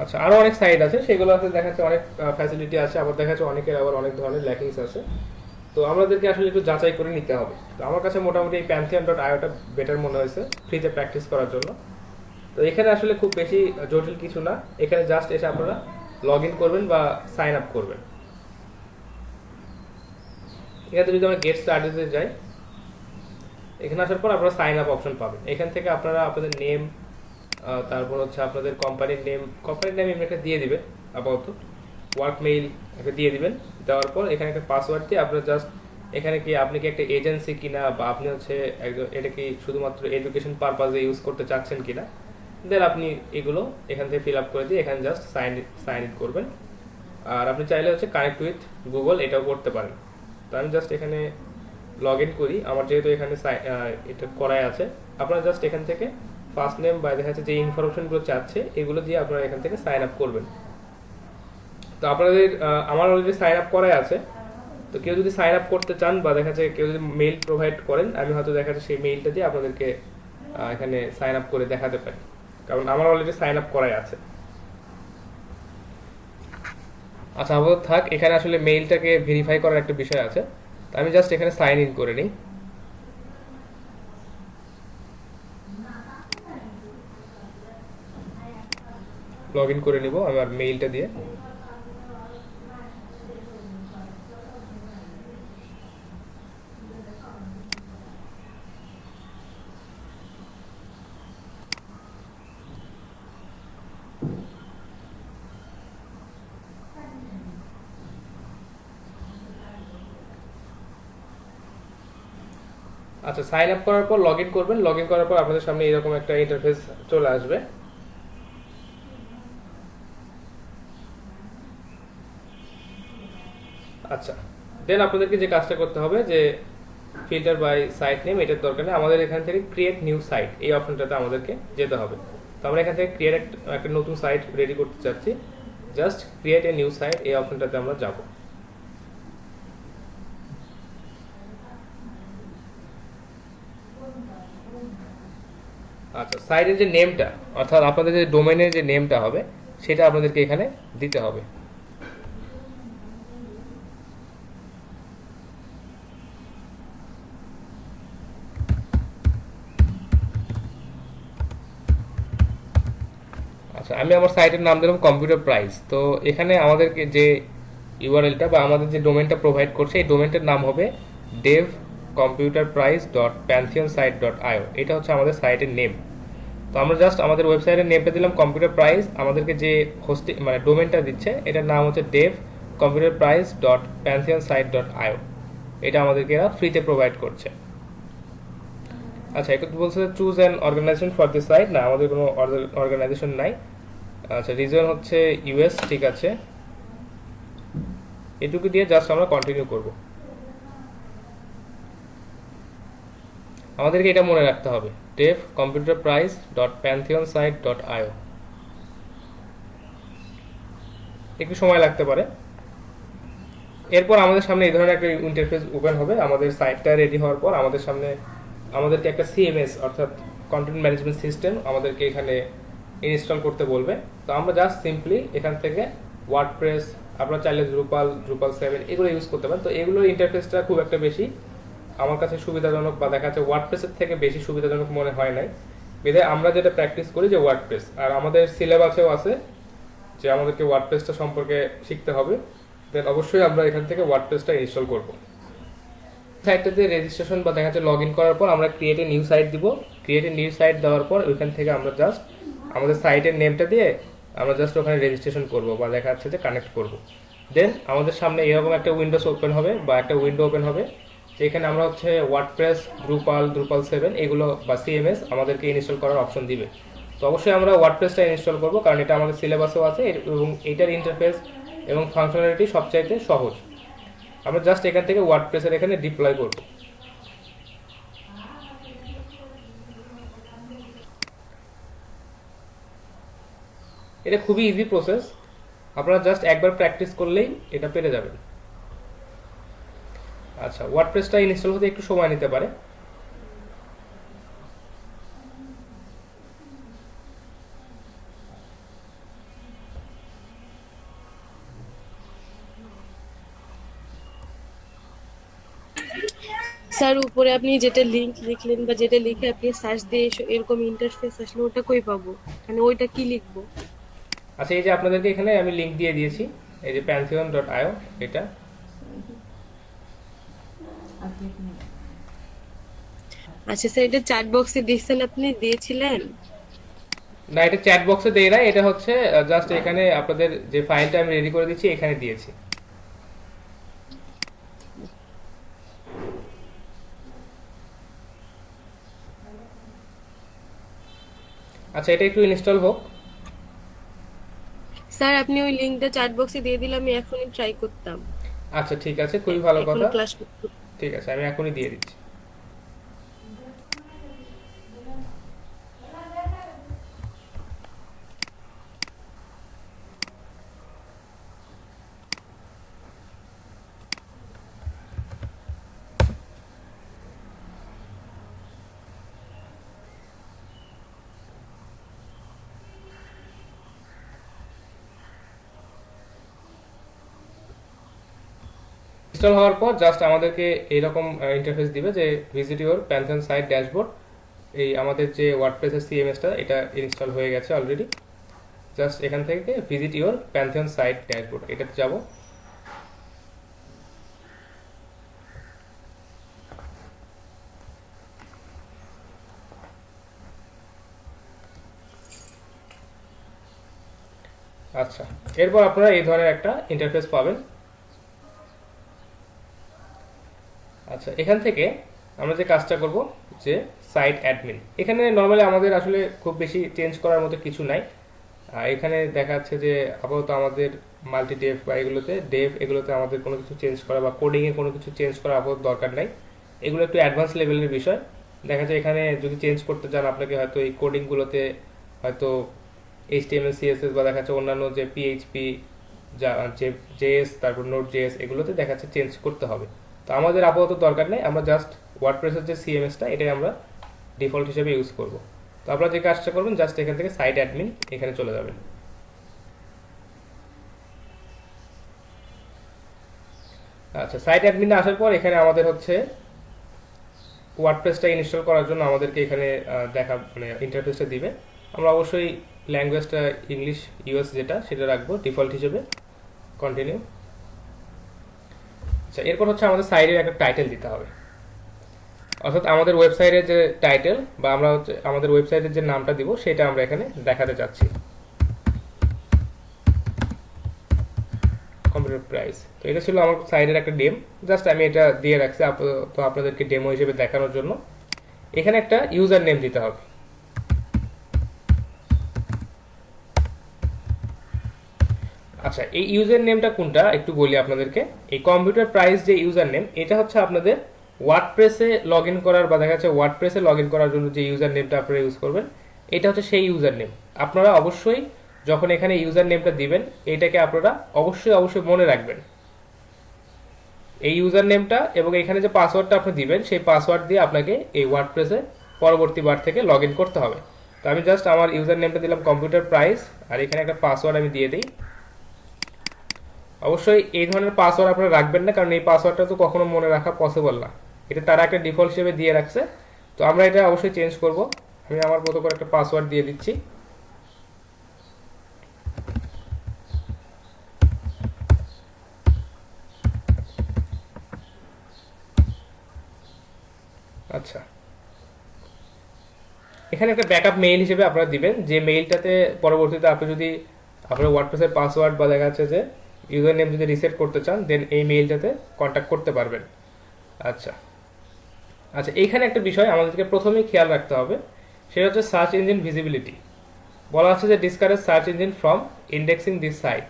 আচ্ছা, আরো অনেক সাইট আছে, সেগুলো আছে দেখাচ্ছে অনেক ফ্যাসিলিটি আছে, আবার দেখাচ্ছে অনেকের আবার অনেক ধরনের ল্যাকিংস আছে। তো আমাদেরকে আসলে একটু যাচাই করে নিতে হবে। তো আমার কাছে মোটামুটি এই pantheon.io-টা বেটার মনে হয়েছে ফ্রিতে প্র্যাকটিস করার জন্য। তো এখানে আসলে খুব বেশি জটিল কিছু না, এখানে জাস্ট এসে আপনারা লগ ইন করবেন বা সাইন আপ করবেন। এখানে যদি আমরা গেট স্টার্টেডে যাই, এখানে আসার পর আপনারা সাইন আপ অপশন পাবেন। এখান থেকে আপনারা আপনাদের নেম, তারপর হচ্ছে আপনাদের কোম্পানির নেম এমনি একটা দিয়ে দিবেন, আপাতত ওয়ার্ক মেইল একটা দিয়ে দিবেন। দেওয়ার পর এখানে একটা পাসওয়ার্ড দিয়ে আপনারা জাস্ট এখানে কি আপনি কি একটা এজেন্সি কিনা বা আপনি হচ্ছে একজন এটা কি শুধুমাত্র এডুকেশন পারপাজে ইউজ করতে চাচ্ছেন কিনা, দেন আপনি এগুলো এখান থেকে ফিল আপ করে দিয়ে এখানে জাস্ট সাইন ইন করবেন। আর আপনি চাইলে হচ্ছে কানেক্ট উইথ গুগল এটাও করতে পারেন। তো আমি জাস্ট এখানে লগ ইন করি, আমার যেহেতু এখানে এটা করাই আছে। আপনারা জাস্ট এখান থেকে ফার্স্ট নেম বা দেখা যাচ্ছে যে ইনফরমেশনগুলো চাচ্ছে এগুলো দিয়ে আপনারা এখান থেকে সাইন আপ করবেন। তো আপনাদের আমার অলরেডি সাইন আপ করাই আছে। তো কেউ যদি সাইন আপ করতে চান বা দেখা যাচ্ছে কেউ যদি মেইল প্রোভাইড করেন, আমি হয়তো দেখা যাচ্ছে সেই মেইলটা দিয়ে আপনাদেরকে এখানে সাইন আপ করে দেখাতে পারি, কারণ আমার অলরেডি সাইন আপ করাই আছে। আচ্ছা, আপাতত থাক, এখানে আসলে মেইলটাকে ভেরিফাই করার একটা বিষয় আছে। তো আমি জাস্ট এখানে সাইন ইন করে নিই। লগ ইন করে নিব আমার মেইলটা দিয়ে। আচ্ছা, সাইন আপ করার পর লগ ইন করবেন। লগ ইন করার পর আপনাদের সামনে এরকম একটা ইন্টারফেস চলে আসবে। আচ্ছা, দেন আপনাদেরকে যে কাজটা করতে হবে যে ফিল্টার বাই সাইট নেম এটার দরকার নেই, আমাদের এখান থেকে ক্রিয়েট নিউ সাইট এই অপশনটাতে আমাদেরকে যেতে হবে। তো আমরা এখান থেকে ক্রিয়েট একটা নতুন সাইট রেডি করতে চাচ্ছি, just create a new site এই অপশনটাতে আমরা যাব। আচ্ছা, সাইটের যে নেমটা অর্থাৎ আপনাদের যে ডোমেনের যে নেমটা হবে সেটা আপনাদেরকে এখানে দিতে হবে। আচ্ছা, আমি আমার সাইটের নাম দিলাম কম্পিউটার প্রাইস। তো এখানে আমাদেরকে যে ইউআরএলটা বা আমাদের যে ডোমেনটা প্রোভাইড করছে এই ডোমেনটার নাম হবে devcomputerprice.pantheonsite.io। এটা হচ্ছে আমাদের সাইটের নেম। তো আমরা জাস্ট আমাদের ওয়েবসাইটের নেমটা দিলাম কম্পিউটার প্রাইস, আমাদেরকে যে হোস্টিং ডোমেনটা দিচ্ছে এটার নাম হচ্ছে devcomputerprice.pantheonsite.io। এটা আমাদেরকে এরা ফ্রিতে প্রোভাইড করছে। আচ্ছা, এটা বলছে choose an organization for this site, না আমাদের কোনো অর্গানাইজেশন নাই। আচ্ছা, রিজন হচ্ছে ইউএস, ঠিক আছে, এটুকু দিয়ে জাস্ট আমরা কন্টিনিউ করব। আমাদেরকে এটা মনে রাখতে হবে, dev computer price dot pantheon site dot io। একটু সময় লাগতে পারে। এরপর আমাদের সামনে এই ধরনের একটা ইন্টারফেস ওপেন হবে। আমাদের সাইটটা রেডি হওয়ার পর আমাদের সামনে আমাদেরকে একটা সিএমএস অর্থাৎ কন্টেন্ট ম্যানেজমেন্ট সিস্টেম আমাদেরকে এখানে ইনস্টল করতে বলবে। তো আমরা জাস্ট সিম্পলি এখান থেকে ওয়ার্ডপ্রেস, আপনারা চাইলে ড্রুপাল 7 এগুলো ইউজ করতে পারেন। তো এগুলোর ইন্টারফেসটা খুব একটা বেশি আমার কাছে সুবিধাজনক বা দেখা যাচ্ছে ওয়ার্ডপ্রেসের থেকে বেশি সুবিধাজনক মনে হয় নাই। বিধায় আমরা যেটা প্র্যাকটিস করি যে ওয়ার্ডপ্রেস, আর আমাদের সিলেবাসেও আছে যে আমাদেরকে ওয়ার্ডপ্রেসটা সম্পর্কে শিখতে হবে। দেন অবশ্যই আমরা এখান থেকে ওয়ার্ডপ্রেসটা ইনস্টল করব। সাইটটাতে রেজিস্ট্রেশন বা দেখা যাচ্ছে লগ ইন করার পর আমরা ক্রিয়েট এ নিউ সাইট দিব। ক্রিয়েট এ নিউ সাইট দেওয়ার পর ওইখান থেকে আমরা জাস্ট আমাদের সাইটের নেমটা দিয়ে আমরা জাস্ট ওখানে রেজিস্ট্রেশন করব বা দেখা যাচ্ছে যে কানেক্ট করব। দেন আমাদের সামনে এরকম একটা উইন্ডোজ ওপেন হবে বা একটা উইন্ডো ওপেন হবে, যেখানে আমরা হচ্ছে ওয়ার্ডপ্রেস, ড্রুপাল 7 এগুলো বা সিএমএস আমাদেরকে ইনস্টল করার অপশন দিবে। তো অবশ্যই আমরা ওয়ার্ডপ্রেসটা ইনস্টল করব, কারণ এটা আমাদের সিলেবাসেও আছে এবং এটার ইন্টারফেস এবং ফাংশনালিটি সবচাইতে সহজ। আমরা জাস্ট এখান থেকে ওয়ার্ডপ্রেসের এখানে ডিপ্লয় করব। এটা খুবই ইজি প্রসেস, আপনারা জাস্ট একবার প্র্যাকটিস করলেই এটা পেরে যাবেন। আচ্ছা, ওয়ার্ডপ্রেসটা ইনস্টল হতে একটু সময় নিতে পারে। স্যার উপরে আপনি যেটা লিংক লিখলেন বা যেটা লিখে আপনি সার্চ দিয়ে এরকম ইন্টারফেস আসলে ওটা কই পাবো, মানে ওইটা কি লিখবো? আচ্ছা, এই যে আপনাদেরকে এখানে আমি লিংক দিয়ে দিয়েছি, এই যে pantheon.io, এটা আচ্ছা স্যার, এটা চ্যাট বক্সে দিয়েছেন, আপনি দিয়েছিলেন? না, এটা চ্যাট বক্সে দেই না, এটা হচ্ছে জাস্ট এখানে আপনাদের যে ফাইলটা আমি রেডি করে দিচ্ছি এখানে দিয়েছি। আচ্ছা, এটা একটু ইনস্টল হোক। স্যার আপনি ওই লিংকটা চ্যাট বক্সে দিয়ে দিলে আমি এখনই ট্রাই করতাম। আচ্ছা, ঠিক আছে, খুবই ভালো এখন কথা। ক্লাস করতে। ঠিক আছে, আমি এখনই দিয়ে দিচ্ছি। ইনস্টল হওয়ার পর জাস্ট আমাদেরকে এইরকম ইন্টারফেস দিবে যে visit your Pantheon site dashboard. এই আমাদের যে ওয়ার্ডপ্রেসের সিএমএসটা এটা ইনস্টল হয়ে গেছে অলরেডি। জাস্ট এখান থেকে visit your Pantheon site dashboard এটাতে যাব। আচ্ছা, এরপর আপনারা এই ধরনের একটা ইন্টারফেস পাবেন। আচ্ছা, এখান থেকে আমরা যে কাজটা করব যে সাইট অ্যাডমিন, এখানে নর্মালি আমাদের আসলে খুব বেশি চেঞ্জ করার মতো কিছু নাই। এখানে দেখা যাচ্ছে যে আপাতত আমাদের মাল্টি ডেভ বা এগুলোতে আমাদের কোনো কিছু চেঞ্জ করা বা কোডিংয়ে কোনো কিছু চেঞ্জ করা আপাতত দরকার নাই। এগুলো একটু অ্যাডভান্স লেভেলের বিষয়। দেখা যায় এখানে যদি চেঞ্জ করতে চান আপনাকে হয়তো এই কোডিংগুলোতে হয়তো HTML CSS বা দেখা যাচ্ছে অন্যান্য যে PHP JS তারপর Node.js এগুলোতে দেখা যাচ্ছে চেঞ্জ করতে হবে। তো আমাদের আপাতত দরকার নেই, আমরা জাস্ট ওয়ার্ডপ্রেসের যে সিএমএসটা এটাই আমরা ডিফল্ট হিসেবে ইউজ করব। তো আপনারা যে কাজটা করবেন জাস্ট এখান থেকে সাইট অ্যাডমিন এখানে চলে যাবেন। আচ্ছা, সাইট অ্যাডমিনে আসার পর এখানে আমাদের হচ্ছে ওয়ার্ডপ্রেসটা ইনস্টল করার জন্য আমাদেরকে এখানে মানে ইন্টারফেসটা দিবে। আমরা অবশ্যই ল্যাঙ্গুয়েজটা ইংলিশ ইউএস যেটা সেটা রাখবো ডিফল্ট হিসেবে। কন্টিনিউ। আচ্ছা, এরপর হচ্ছে আমাদের সাইটের একটা টাইটেল দিতে হবে, অর্থাৎ আমাদের ওয়েবসাইটের যে টাইটেল বা আমরা হচ্ছে আমাদের ওয়েবসাইটের যে নামটা দিব সেটা আমরা এখানে দেখাতে চাচ্ছি। Computer price. তো এটা ছিল আমার সাইডের একটা ডেম, জাস্ট আমি এটা দিয়ে রাখছি তো আপনাদেরকে ডেমো হিসেবে দেখানোর জন্য। এখানে একটা ইউজার নেম দিতে হবে। আচ্ছা, এই ইউজার নেমটা কোনটা একটু বলি আপনাদেরকে। এই কম্পিউটার প্রাইস যে ইউজার নেম, এটা হচ্ছে আপনাদের ওয়ার্ডপ্রেসে লগ ইন করার বা দেখা যাচ্ছে ওয়ার্ডপ্রেসে লগ ইন করার জন্য যে ইউজার নেমটা আপনারা ইউজ করবেন, এটা হচ্ছে সেই ইউজার নেম। আপনারা অবশ্যই যখন এখানে ইউজার নেমটা দিবেন, এটাকে আপনারা অবশ্যই মনে রাখবেন, এই ইউজার নেমটা, এবং এখানে যে পাসওয়ার্ডটা আপনি দিবেন সেই পাসওয়ার্ড দিয়ে আপনাকে এই ওয়ার্ডপ্রেসে পরবর্তী বার থেকে লগ ইন করতে হবে। তো আমি জাস্ট আমার ইউজার নেমটা দিলাম কম্পিউটার প্রাইস, আর এখানে একটা পাসওয়ার্ড আমি দিয়ে দিই। অবশ্যই এই ধরনের পাসওয়ার্ড আপনারা রাখবেন না, কারণ এই পাসওয়ার্ডটা তো কখনো মনে রাখা পসিবল না, এটা তারা একটা ডিফল্ট হিসেবে দিয়ে রাখছে। তো আমরা এটা অবশ্যই চেঞ্জ করব। আমি আমার মতো করে একটা পাসওয়ার্ড দিয়ে দিচ্ছি। আচ্ছা, এখানে একটা ব্যাকআপ মেইল হিসেবে আপনারা দিবেন, যে মেইলটাতে পরবর্তীতে আপনি যদি আপনার ওয়ার্ডপ্রেসের পাসওয়ার্ড বা দেখা যাচ্ছে যে ইউজার নেম যদি রিসেট করতে চান, দেন এই মেইলটাতে কন্ট্যাক্ট করতে পারবেন। আচ্ছা আচ্ছা, এইখানে একটা বিষয় আমাদেরকে প্রথমেই খেয়াল রাখতে হবে, সেটা হচ্ছে সার্চ ইঞ্জিন ভিজিবিলিটি। বলা আছে যে discourage search engine from indexing this site.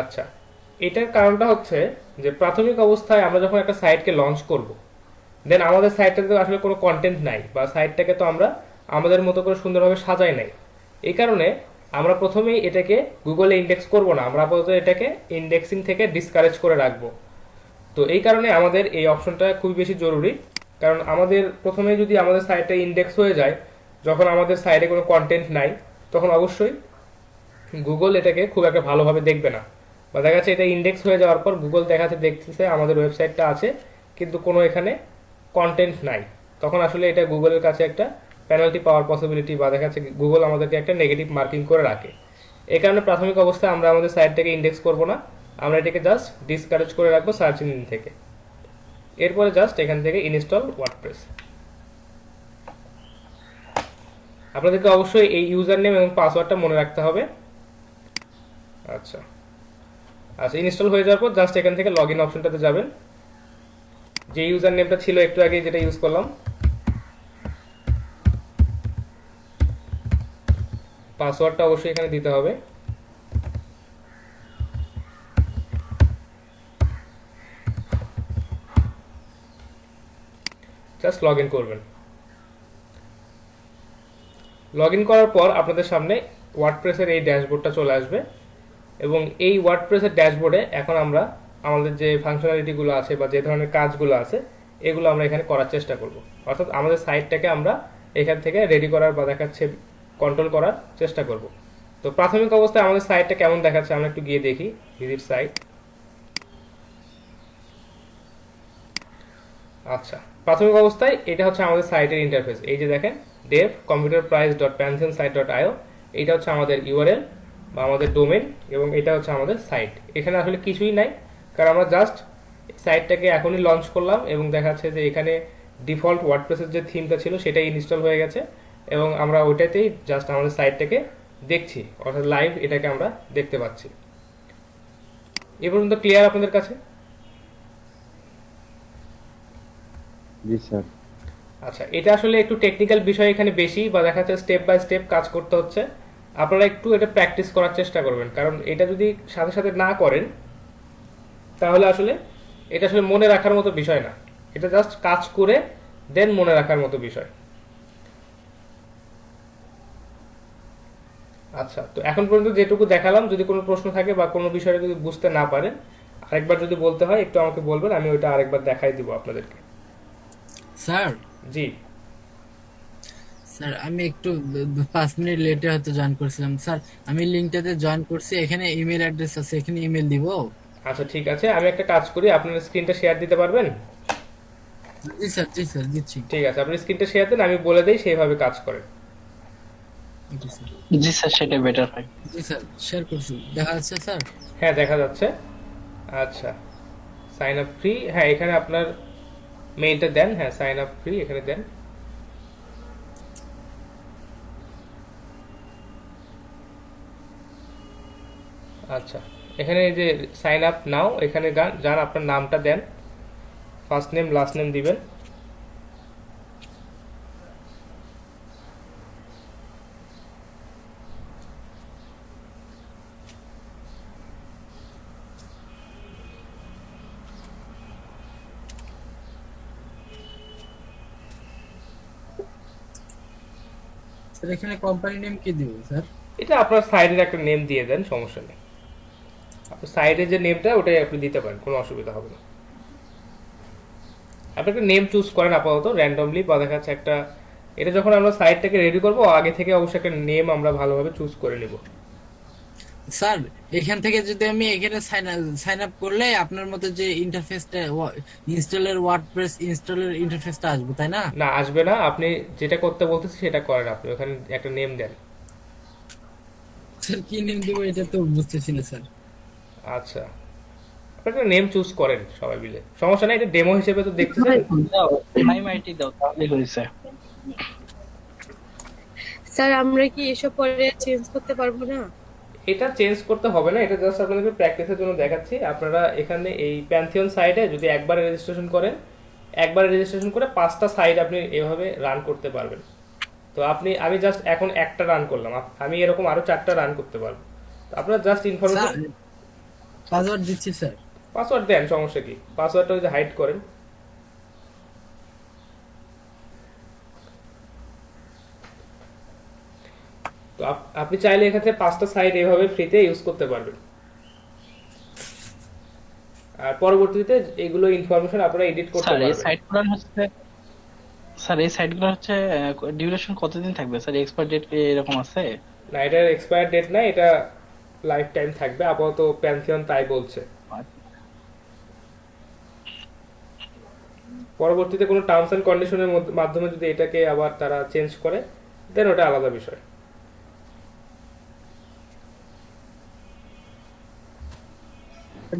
আচ্ছা, এটার কারণটা হচ্ছে যে প্রাথমিক অবস্থায় আমরা যখন একটা সাইটকে লঞ্চ করব, দেন আমাদের সাইটটাতে তো আসলে কোনো কন্টেন্ট নাই, বা সাইটটাকে তো আমরা আমাদের মতো করে সুন্দরভাবে সাজাই নাই। এই কারণে আমরা প্রথমেই এটাকে গুগলে ইন্ডেক্স করব না, আমরা আপাতত এটাকে ইন্ডেক্সিং থেকে ডিসকারেজ করে রাখবো। তো এই কারণে আমাদের এই অপশনটা খুবই বেশি জরুরি, কারণ আমাদের প্রথমে যদি আমাদের সাইটটা ইন্ডেক্স হয়ে যায়, যখন আমাদের সাইটে কোনো কন্টেন্ট নাই, তখন অবশ্যই গুগল এটাকে খুব একটা ভালোভাবে দেখবে না, বা দেখা যাচ্ছে এটা ইন্ডেক্স হয়ে যাওয়ার পর গুগল দেখাতে দেখতেছে আমাদের ওয়েবসাইটটা আছে কিন্তু কোনো এখানে কন্টেন্ট নাই, তখন আসলে এটা গুগলের কাছে একটা পেনাল্টি পাওয়ার পসিবিলিটি, বা দেখা যাচ্ছে গুগল আমাদেরকে একটা নেগেটিভ মার্কিং করে রাখে। এই কারণে প্রাথমিক অবস্থায় আমরা আমাদের সাইটটাকে ইন্ডেক্স করব না, আমরা এটাকে জাস্ট ডিসকারেজ করে রাখবো সার্চ ইঞ্জিন থেকে। এরপরে জাস্ট এখান থেকে ইনস্টল ওয়ার্ডপ্রেস। আপনাদেরকে অবশ্যই এই ইউজার নেম এবং পাসওয়ার্ডটা মনে রাখতে হবে। আচ্ছা আচ্ছা, ইনস্টল হয়ে যাওয়ার পর জাস্ট এখান থেকে লগ ইন অপশনটাতে যাবেন। যে ইউজার নেমটা ছিল একটু আগে যেটা ইউজ করলাম, পাসওয়ার্ডটা অবশ্যই এখানে দিতে হবে। জাস্ট লগ ইন করবেন। লগ ইন করার পর আপনাদের সামনে ওয়ার্ডপ্রেসের এই ড্যাশবোর্ডটা চলে আসবে, এবং এই ওয়ার্ডপ্রেসের ড্যাশবোর্ডে এখন আমরা আমাদের যে ফাংশনালিটিগুলো আছে বা যে ধরনের কাজগুলো আছে এগুলো আমরা এখানে করার চেষ্টা করব। অর্থাৎ আমাদের সাইটটাকে আমরা এখান থেকে রেডি করার বা দেখাচ্ছে কন্ট্রোল করার চেষ্টা করব। তো প্রাথমিক অবস্থায় আমাদের সাইটটা কেমন দেখাচ্ছে আমরা একটু গিয়ে দেখি। Visit site. আচ্ছা, প্রাথমিক অবস্থায় এটা হচ্ছে আমাদের সাইটের ইন্টারফেস। এই যে দেখেন dev computerprice.pantheonsite.io, এটা হচ্ছে আমাদের ইউআরএল বা আমাদের ডোমেন, এবং এটা হচ্ছে আমাদের সাইট। এখানে আসলে কিছুই নাই, কারণ আমরা জাস্ট সাইটটাকে এখনই লঞ্চ করলাম, এবং দেখা যাচ্ছে যে এখানে ডিফল্ট ওয়ার্ডপ্রেসের যে থিমটা ছিল সেটাই ইনস্টল হয়ে গেছে, এবং আমরা ওইটাতেই জাস্ট আমাদের সাইটটাকে দেখছি, অর্থাৎ লাইভ এটাকে আমরা দেখতে পাচ্ছি। এ পর্যন্ত ক্লিয়ার আপনাদের কাছে? জি স্যার। আচ্ছা, এটা আসলে একটু টেকনিক্যাল বিষয় এখানে বেশি, বা দেখা যাচ্ছে স্টেপ বাই স্টেপ কাজ করতে হচ্ছে। আপনারা একটু এটা প্র্যাকটিস করার চেষ্টা করবেন, কারণ এটা যদি সাথে সাথে না করেন তাহলে আসলে এটা আসলে মনে রাখার মতো বিষয় না, এটা জাস্ট কাজ করে দেন মনে রাখার মতো বিষয়। আচ্ছা, তো এখন পর্যন্ত যেটুকু দেখালাম, যদি কোনো প্রশ্ন থাকে বা কোনো বিষয়ে যদি বুঝতে না পারেন, আরেকবার যদি বলতে হয় একটু আমাকে বলবেন, আমি ওইটা আরেকবার দেখাই দিব আপনাদেরকে। স্যার জি স্যার আমি একটু 5 মিনিট লেটে হয়তো জয়েন করছিলাম স্যার। আমি লিঙ্কটাতে জয়েন করছি, এখানে ইমেল অ্যাড্রেস আছে, এখানে ইমেল দিব। আচ্ছা, ঠিক আছে, আমি একটা কাজ করি, আপনার স্ক্রিনটা শেয়ার দিতে পারবেন? জি স্যার দিচ্ছি। ঠিক আছে, আপনি স্ক্রিনটা শেয়ার দেন, আমি বলে দেই সেইভাবে কাজ করেন। Okay sir. জি স্যার, সেটা বেটার হয়। জি স্যার শেয়ার করছি, দেখা যাচ্ছে স্যার? হ্যাঁ, দেখা যাচ্ছে। আচ্ছা, সাইন আপ ফ্রি, হ্যাঁ এখানে আপনার মেইলটা দেন, হ্যাঁ সাইন আপ ফ্রি এখানে দেন। আচ্ছা, এখানে এই যে সাইন আপ নাও, এখানে যান, আপনার নামটা দেন, ফার্স্ট নেম লাস্ট নেম দিবেন। স্যার এখানে কোম্পানি নেম কি দিব স্যার? এটা আপনার সাইডের একটা নেম দিয়ে দেন, সমস্যা নেই। আপনার সাইডে যে নেমটা ওটাই আপনি দিতে পারেন, কোনো অসুবিধা হবে না। আপনি একটা নেম চুজ করেন আপাতত র্যান্ডমলি, বা দেখা যাচ্ছে একটা, এটা যখন আমরা সাইটটাকে রেডি করব আগে থেকে অবশ্যই একটা নেম আমরা ভালোভাবে চুজ করে নেব। স্যার এখান থেকে যদি আমি এখানে সাইন আপ করলে আপনার মতো যে ইন্টারফেসটা ইনস্টলের ওয়ার্ডপ্রেস ইনস্টলের ইন্টারফেসটা আসবে তাই না? না, আসবে না। আপনি যেটা করতে বলতেছি সেটা করেন, আপনি ওখানে একটা নেম দেন। স্যার কি নেম দিব এটা তো বুঝতেছি না স্যার। আচ্ছা, আপনি একটা নেম চুজ করেন সবাই মিলে, সমস্যা নাই। এটা ডেমো হিসেবে তো দেখতেছেন। দাও টাইম আইটি দাও তাহলে হয়েছে। স্যার আমরা কি এসব পরে চেঞ্জ করতে পারবো না? এটা চেঞ্জ করতে হবে না, এটা জাস্ট আপনাদেরকে প্র্যাকটিসের জন্য দেখাচ্ছি। আপনারা এখানে এই প্যান্থিয়ন সাইটে যদি একবার রেজিস্ট্রেশন করেন, একবার রেজিস্ট্রেশন করে 5টা সাইট আপনি এভাবে রান করতে পারবেন। তো আমি জাস্ট এখন একটা রান করলাম, আমি এরকম আরো 4টা রান করতে পারবো। তো আপনারা জাস্ট স্যার ইনফরমেশন। পাসওয়ার্ড দিচ্ছি স্যার। পাসওয়ার্ড দেন, সমস্যা কি, পাসওয়ার্ডটা যদি হাইড করেন। তো আপনি চাইলে এখানে 5টা সাইট এভাবে ফ্রিতে ইউজ করতে পারবেন। আর পরবর্তীতে এগুলো ইনফরমেশন আপনারা এডিট করতে স্যার এই পারবেন। সাইটগুলো হচ্ছে স্যার এই সাইটগুলো হচ্ছে ডিউরেশন কতদিন থাকবে স্যার? এক্সপায়ার ডেট এরকম আছে? না, এটার এক্সপায়ার ডেট না, এটা লাইফ টাইম থাকবে, আপাতত প্যান্থিয়ন তাই বলছে। পরবর্তীতে কোনো টার্মস এন্ড কন্ডিশনের মাধ্যমে যদি এটাকে আবার তারা চেঞ্জ করে দেন ওটা আলাদা বিষয়।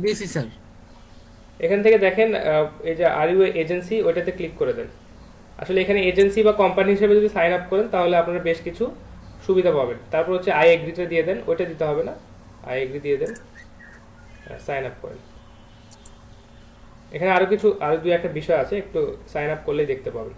দিয়েছি স্যার। এখান থেকে দেখেন এই যে আর ইউ এজেন্সি, ওইটাতে ক্লিক করে দেন। আসলে এখানে এজেন্সি বা কোম্পানি হিসেবে যদি সাইন আপ করেন তাহলে আপনারা বেশ কিছু সুবিধা পাবেন। তারপর হচ্ছে আই এগ্রিটা দিয়ে দেন, ওইটা দিতে হবে না, আই এগ্রি দিয়ে দেন, সাইন আপ করেন। এখানে আরো দুই একটা বিষয় আছে, একটু সাইন আপ করলেই দেখতে পাবেন।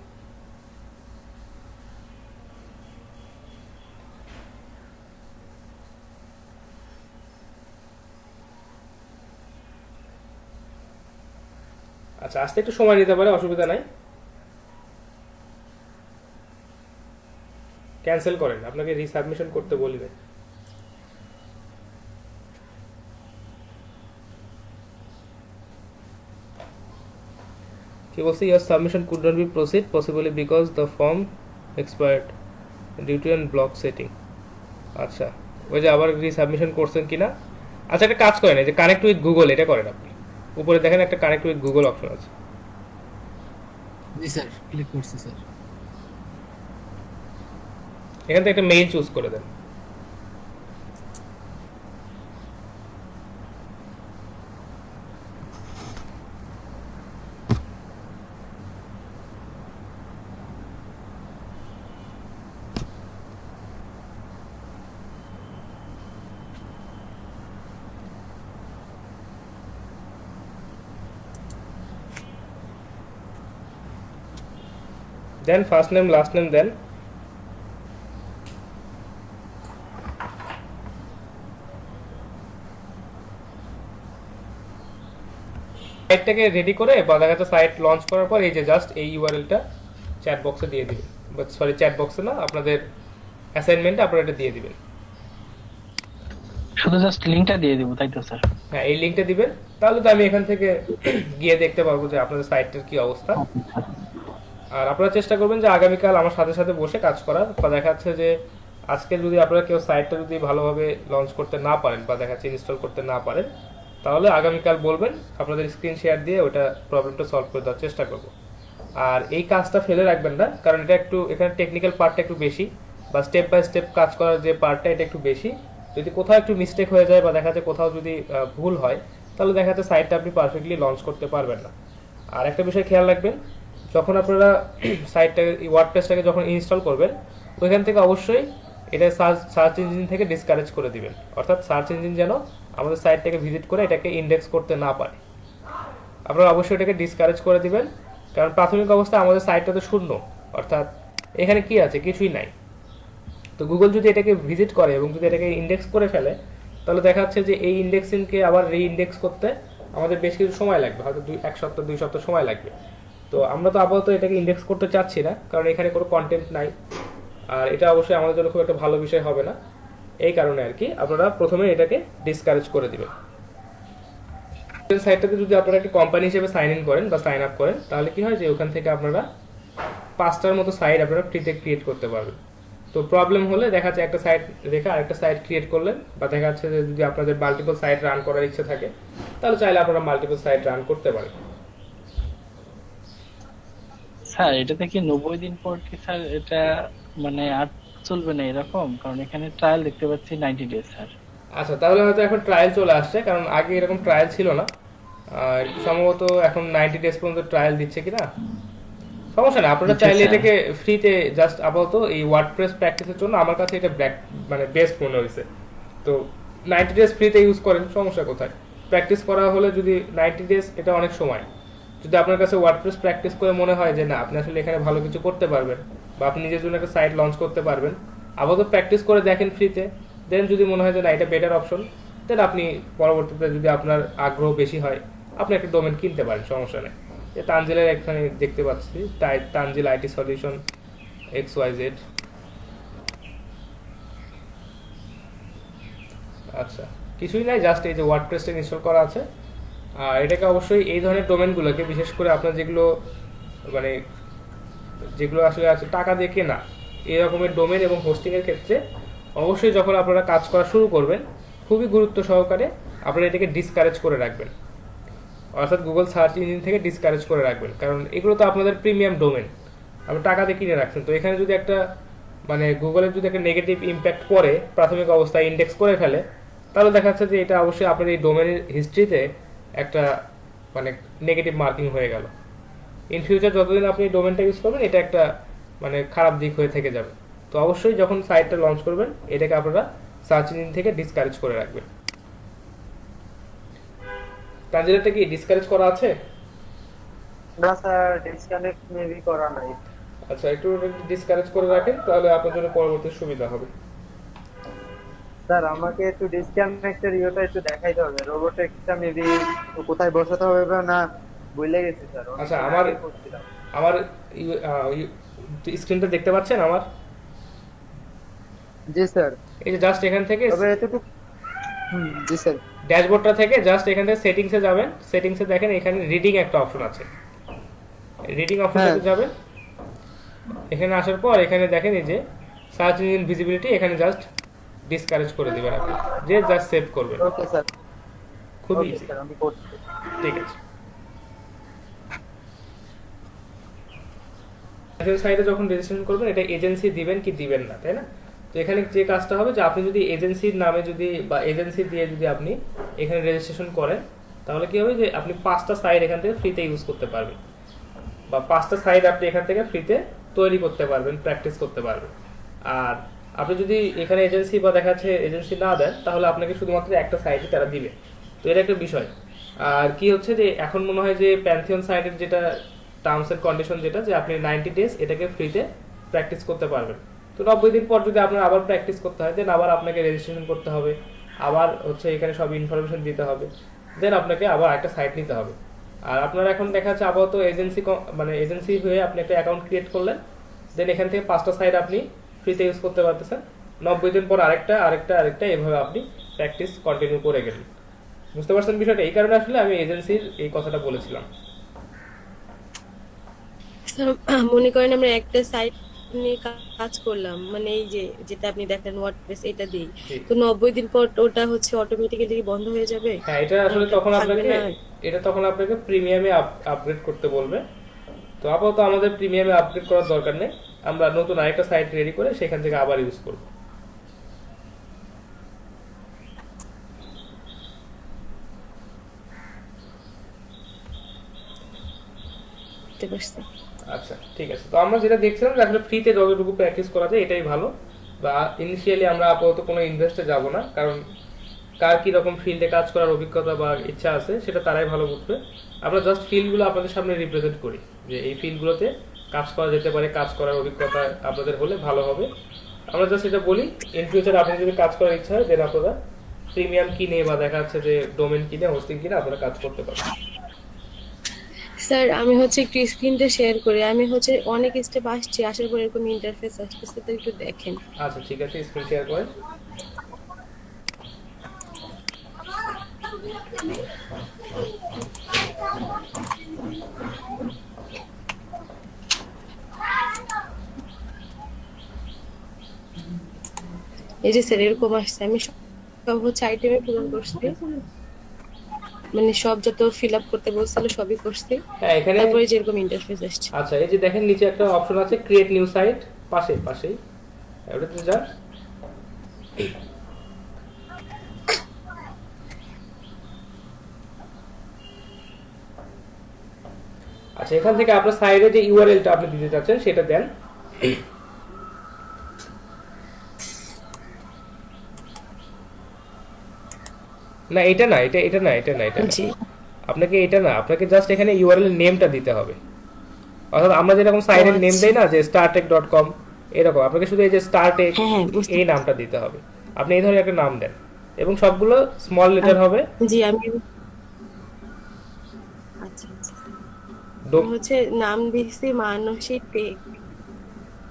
আচ্ছা, আসতে একটু সময় নিতে পারে, অসুবিধা নাই। ক্যান্সেল করেন, আপনাকে রিসাবমিশন করতে বলি নাই। কি বলছি, your submission could not be proceed possibly because the form expired due to an block setting। আচ্ছা, ওই যে আবার রিসাবমিশন করছেন কিনা। আচ্ছা, একটা কাজ করেন, এই যে কানেক্ট উইথ গুগল, এটা করেন আপনি। উপরে দেখেন একটা কানেক্ট উইথ গুগল অপশন আছে। জি স্যার, ক্লিক করছি স্যার। এখান থেকে একটা মেইল চুজ করে দেন। দেন ফার্স্ট নেম লাস্ট নেম দেন। সাইটটাকে রেডি করে বা দেখা যাচ্ছে সাইট লঞ্চ করার পর এই যে জাস্ট এই ইউআরএলটা চ্যাট বক্সে দিয়ে দিবেন, বাট সরি চ্যাট বক্সে না, আপনাদের অ্যাসাইনমেন্টে আপনারা এটা দিয়ে দিবেন। শুধু জাস্ট লিংকটা দিয়ে দিব তাই তো স্যার? হ্যাঁ, এই লিঙ্কটা দিবেন, তাহলে তো আমি এখান থেকে গিয়ে দেখতে পারবো যে আপনাদের সাইটটার কি অবস্থা। আর আপনারা চেষ্টা করবেন যে আগামীকাল আমার সাথে সাথে বসে কাজ করার, বা দেখা যাচ্ছে যে আজকে যদি আপনারা কেউ সাইটটা যদি ভালোভাবে লঞ্চ করতে না পারেন বা দেখা যাচ্ছে ইনস্টল করতে না পারেন, তাহলে আগামীকাল বলবেন, আপনাদের স্ক্রিন শেয়ার দিয়ে ওটা প্রবলেমটা সলভ করে দেওয়ার চেষ্টা করব। আর এই কাজটা ফেলে রাখবেন না, কারণ এটা একটু এখানে টেকনিক্যাল পার্টটা একটু বেশি, বা স্টেপ বাই স্টেপ কাজ করার যে পার্টটা এটা একটু বেশি। যদি কোথাও একটু মিস্টেক হয়ে যায় বা দেখা যাচ্ছে কোথাও যদি ভুল হয়, তাহলে দেখা যাচ্ছে সাইটটা আপনি পারফেক্টলি লঞ্চ করতে পারবেন না। আর একটা বিষয় খেয়াল রাখবেন, যখন আপনারা সাইটটাকে ওয়ার্ডপ্রেসটাকে যখন ইনস্টল করবেন, ওইখান থেকে অবশ্যই এটা সার্চ ইঞ্জিন থেকে ডিসকারেজ করে দিবেন, অর্থাৎ সার্চ ইঞ্জিন যেন আমাদের সাইটটাকে ভিজিট করে এটাকে ইন্ডেক্স করতে না পারে, আপনারা অবশ্যই এটাকে ডিসকারেজ করে দিবেন। কারণ প্রাথমিক অবস্থায় আমাদের সাইটটা তো শূন্য, অর্থাৎ এখানে কি আছে, কিছুই নাই। তো গুগল যদি এটাকে ভিজিট করে এবং যদি এটাকে ইন্ডেক্স করে ফেলে, তাহলে দেখা যাচ্ছে যে এই ইন্ডেক্সিংকে আবার রিইন্ডেক্স করতে আমাদের বেশ কিছু সময় লাগবে, হয়তো 1 সপ্তাহ 2 সপ্তাহ সময় লাগবে। তো আমরা তো আপাতত এটাকে ইন্ডেক্স করতে চাচ্ছি না, কারণ এখানে কোনো কন্টেন্ট নাই, আর এটা অবশ্যই আমাদের জন্য খুব একটা ভালো বিষয় হবে না। এই কারণে আর কি আপনারা প্রথমে এটাকে ডিসকারেজ করে দিবেন। সাইটটাতে যদি আপনারা একটা কোম্পানি হিসেবে সাইন ইন করেন বা সাইন আপ করেন, তাহলে কি হয় যে ওখান থেকে আপনারা 5টার মতো সাইট আপনারা ফ্রিতে ক্রিয়েট করতে পারবেন। তো প্রবলেম হলে দেখা যাচ্ছে একটা সাইট রেখে আরেকটা সাইট ক্রিয়েট করলেন, বা দেখা যাচ্ছে যে যদি আপনাদের মাল্টিপল সাইট রান করার ইচ্ছা থাকে, তাহলে চাইলে আপনারা মাল্টিপল সাইট রান করতে পারেন। স্যার এটাতে কি 90 দিন পর কি স্যার এটা মানে আর চলবে না এরকম? কারণ এখানে ট্রায়াল দেখতে পাচ্ছি 90 ডেজ স্যার। আচ্ছা, তাহলে হয়তো এখন ট্রায়াল চলে আসছে, কারণ আগে এরকম ট্রায়াল ছিল না। সম্ভবত এখন 90 ডেজ পর্যন্ত ট্রায়াল দিচ্ছে কিনা, সমস্যা নেই। আপনারা আচ্ছা, চাইলে আচ্ছা। এটাকে ফ্রিতে জাস্ট আপাতত এই ওয়ার্ডপ্রেস প্র্যাকটিসের জন্য আমার কাছে এটা মানে বেস্ট মনে হয়েছে। তো 90 ডেজ ফ্রিতে ইউজ করেন, সমস্যা কোথায়? প্র্যাকটিস করা হলে যদি 90 ডেজ, এটা অনেক সময়। যদি আপনার কাছে ওয়ার্ডপ্রেস প্র্যাকটিস করে মনে হয় যে না আপনি আসলে এখানে ভালো কিছু করতে পারবেন, বা আপনি নিজের জন্য একটা সাইট লঞ্চ করতে পারবেন, আপাতত প্র্যাকটিস করে দেখেন ফ্রিতে। দেন যদি মনে হয় যে না এটা বেটার অপশন, দেন আপনি পরবর্তীতে যদি আপনার আগ্রহ বেশি হয়, আপনি একটা ডোমেন কিনতে পারেন, সমস্যা নেই। তানজিলের এখানে দেখতে পাচ্ছি তানজিল আইটি সলিউশন XYZ। আচ্ছা, কিছুই নাই, জাস্ট এই যে ওয়ার্ডপ্রেসটা ইনস্টল করা আছে। আর এটাকে অবশ্যই এই ধরনের ডোমেনগুলোকে, বিশেষ করে আপনার যেগুলো মানে যেগুলো আসলে আছে টাকা দিয়ে কেনা, এই রকমের ডোমেন এবং হোস্টিং এর ক্ষেত্রে অবশ্যই যখন আপনারা কাজ করা শুরু করবেন, খুবই গুরুত্ব সহকারে আপনারা এটাকে ডিসকারেজ করে রাখবেন, অর্থাৎ গুগল সার্চ ইঞ্জিন থেকে ডিসকারেজ করে রাখবেন। কারণ এগুলো তো আপনাদের প্রিমিয়াম ডোমেন, আপনি টাকা দিয়ে কিনে রাখছেন। তো এখানে যদি একটা মানে গুগলের যদি একটা নেগেটিভ ইম্প্যাক্ট পড়ে, প্রাথমিক অবস্থায় ইন্ডেক্স করে ফেলে, তাহলে দেখা যাচ্ছে যে এটা অবশ্যই আপনার এই ডোমেনের হিস্ট্রিতে একটা মানে নেগেটিভ মার্কিং হয়ে গেল। ইন ফিউচার যতদিন আপনি ডোমেনটা ইউজ করবেন, এটা একটা মানে খারাপ দিক হয়ে থেকে যাবে। তো অবশ্যই যখন সাইটটা লঞ্চ করবেন, এটাকে আপনারা সার্চ ইঞ্জিন থেকে ডিসকারেজ করে রাখবেন। তানজিলাটা কি ডিসকারেজ করা আছে? না স্যার, ডিসকানেক্ট মেবি করা নাই। আচ্ছা, একটু ডিসকারেজ করে রাখেন, তাহলে আপনার জন্য পরবর্তী সুবিধা হবে। স্যার আমাকে একটু ডিসকানেক্টের ইয়েটা একটু দেখাইতে হবে, রোবোটেক্সটা মেবি কোথায় বসাতে হবে বা না ভুলে গেছি স্যার। আচ্ছা, আমার স্ক্রিনটা দেখতে পাচ্ছেন আমার? জি স্যার। এই যে জাস্ট এখান থেকে তবে এতটুকু জি স্যার। ড্যাশবোর্ডটা থেকে জাস্ট এখান থেকে সেটিংসে যাবেন। সেটিংসে দেখেন এখানে রিডিং একটা অপশন আছে, রিডিং অপশনটাতে যাবেন। এখানে আসার পর এখানে দেখেন এই যে সার্চ ইঞ্জিন ভিজিবিলিটি, এখানে জাস্ট ডিসকারেজ করে দিবেন আপনি, যে জাস্ট সেভ করবেন। ওকে স্যার, খুব ওকে ইজি, স্যার আমি করছি। ঠিক আছে। সাইটে যখন রেজিস্ট্রেশন করবেন, এটা এজেন্সি দিবেন কি দিবেন না, তাই না? তো এখানে যে কাজটা হবে যে আপনি যদি এজেন্সির নামে যদি বা এজেন্সি দিয়ে যদি আপনি এখানে রেজিস্ট্রেশন করেন, তাহলে কি হবে যে আপনি 5টা সাইট এখান থেকে ফ্রিতে ইউজ করতে পারবেন, বা 5টা সাইট আপনি এখান থেকে ফ্রিতে তৈরি করতে পারবেন, প্র্যাকটিস করতে পারবেন। আর আপনি যদি এখানে এজেন্সি বা দেখা যাচ্ছে এজেন্সি না দেন, তাহলে আপনাকে শুধুমাত্র একটা সাইটই তারা দিবে। তো এটা একটা বিষয়। আর কি হচ্ছে যে এখন মনে হয় যে প্যান্থিয়ন সাইটের যেটা টার্মস এন্ড কন্ডিশন, যেটা যে আপনি 90 ডেজ এটাকে ফ্রিতে প্র্যাকটিস করতে পারবেন। তো 90 দিন পর যদি আপনার আবার প্র্যাকটিস করতে হয়, দেন আবার আপনাকে রেজিস্ট্রেশন করতে হবে, আবার হচ্ছে এখানে সব ইনফরমেশন দিতে হবে, দেন আপনাকে আবার একটা সাইট নিতে হবে। আর আপনার এখন দেখা যাচ্ছে আপাতত এজেন্সি মানে এজেন্সি হয়ে আপনি একটা অ্যাকাউন্ট ক্রিয়েট করলেন, দেন এখান থেকে 5টা সাইট আপনি ফ্রিতে ইউজ করতে পারতেছেন। 90 দিন পর আরেকটা আরেকটা আরেকটা, এভাবে আপনি প্র্যাকটিস কন্টিনিউ করে গেলেন। বুঝতে পারছেন বিষয়টা? এই কারণে আসলে আমি এজেন্সির এই কথাটা বলেছিলাম। মনে করেন আমরা একটা সাইট নিয়ে কাজ করলাম, মানে এই যে যেটা আপনি দেখলেন ওয়ার্ডপ্রেস, এটা দিই, জি। তো 90 দিন পর ওটা হচ্ছে অটোমেটিক্যালি বন্ধ হয়ে যাবে? হ্যাঁ, এটা আসলে তখন থাকবে আপনাকে না? প্রিমিয়ামে আপগ্রেড করতে বলবে। তো আপাতত আমাদের প্রিমিয়ামে আপগ্রেড করার দরকার নেই, আমরা নতুন আরেকটা সাইট রেডি করে সেখান থেকে আবার ইউজ করব। বুঝতে পারছি। আচ্ছা, ঠিক আছে। তো আমরা যেটা দেখছিলাম যে আসলে ফ্রিতে যতটুকু প্র্যাকটিস করা যায় এটাই ভালো, বা ইনিশিয়ালি আমরা আপাতত কোনো ইনভেস্টে যাব না, কার কি রকম ফিল্ডে কাজ করার অভিজ্ঞতা বা ইচ্ছা আছে সেটা তারাই ভালো বুঝবে। আমরা জাস্ট ফিল্ডগুলো আপনাদের সামনে রিপ্রেজেন্ট করি যে এই ফিল্ডগুলোতে কাজ করা যেতে পারে, কাজ করার অভিজ্ঞতা আপনাদের হলে ভালো হবে। আমরা জাস্ট এটা বলি ইন ফিউচার আপনাদের যদি কাজ করার ইচ্ছা হয় দেন আপনারা প্রিমিয়াম কিনে বা দেখা যাচ্ছে যে ডোমেন কিনে হোস্টিং কিনে আপনারা কাজ করতে পারেন। স্যার আমি হচ্ছে একটু স্ক্রিনটা শেয়ার করি, আমি হচ্ছে অনেক স্টেপ আসছি, আসার পর এরকম ইন্টারফেস আসতেছে, তো একটু দেখেন। আচ্ছা ঠিক আছে, স্ক্রিন শেয়ার করেন। এই যে স্যার এরকম আসছে, আমি সব হচ্ছে আইটেমে পূরণ করছি, মানে সব যত ফিল আপ করতে বলছিল সবই করছি, হ্যাঁ এখানে তারপরে যেরকম ইন্টারফেস আসছে। আচ্ছা এই যে দেখেন নিচে একটা অপশন আছে ক্রিয়েট নিউ সাইট, পাশেই ওটাতে যা। আচ্ছা এখান থেকে আপনার সাইডে যে ইউআরএলটা আপনি দিতে চাচ্ছেন সেটা দেন। না এটা না, এটা না, জি আপনাকে এটা না, আপনাকে জাস্ট এখানে ইউআরএল নেমটা দিতে হবে। অর্থাৎ আমরা যেরকম সাইটের নেম দেই না যে startech.com, এরকম আপনাকে শুধু এই যে startech হ্যাঁ বুঝতে এই নামটা দিতে হবে। আপনি এই ধরনের একটা নাম দেন এবং সবগুলো স্মল লেটার হবে। জি আমি আচ্ছা আচ্ছা ডো- আমি হচ্ছে নাম দিয়েছি মানসী টেক।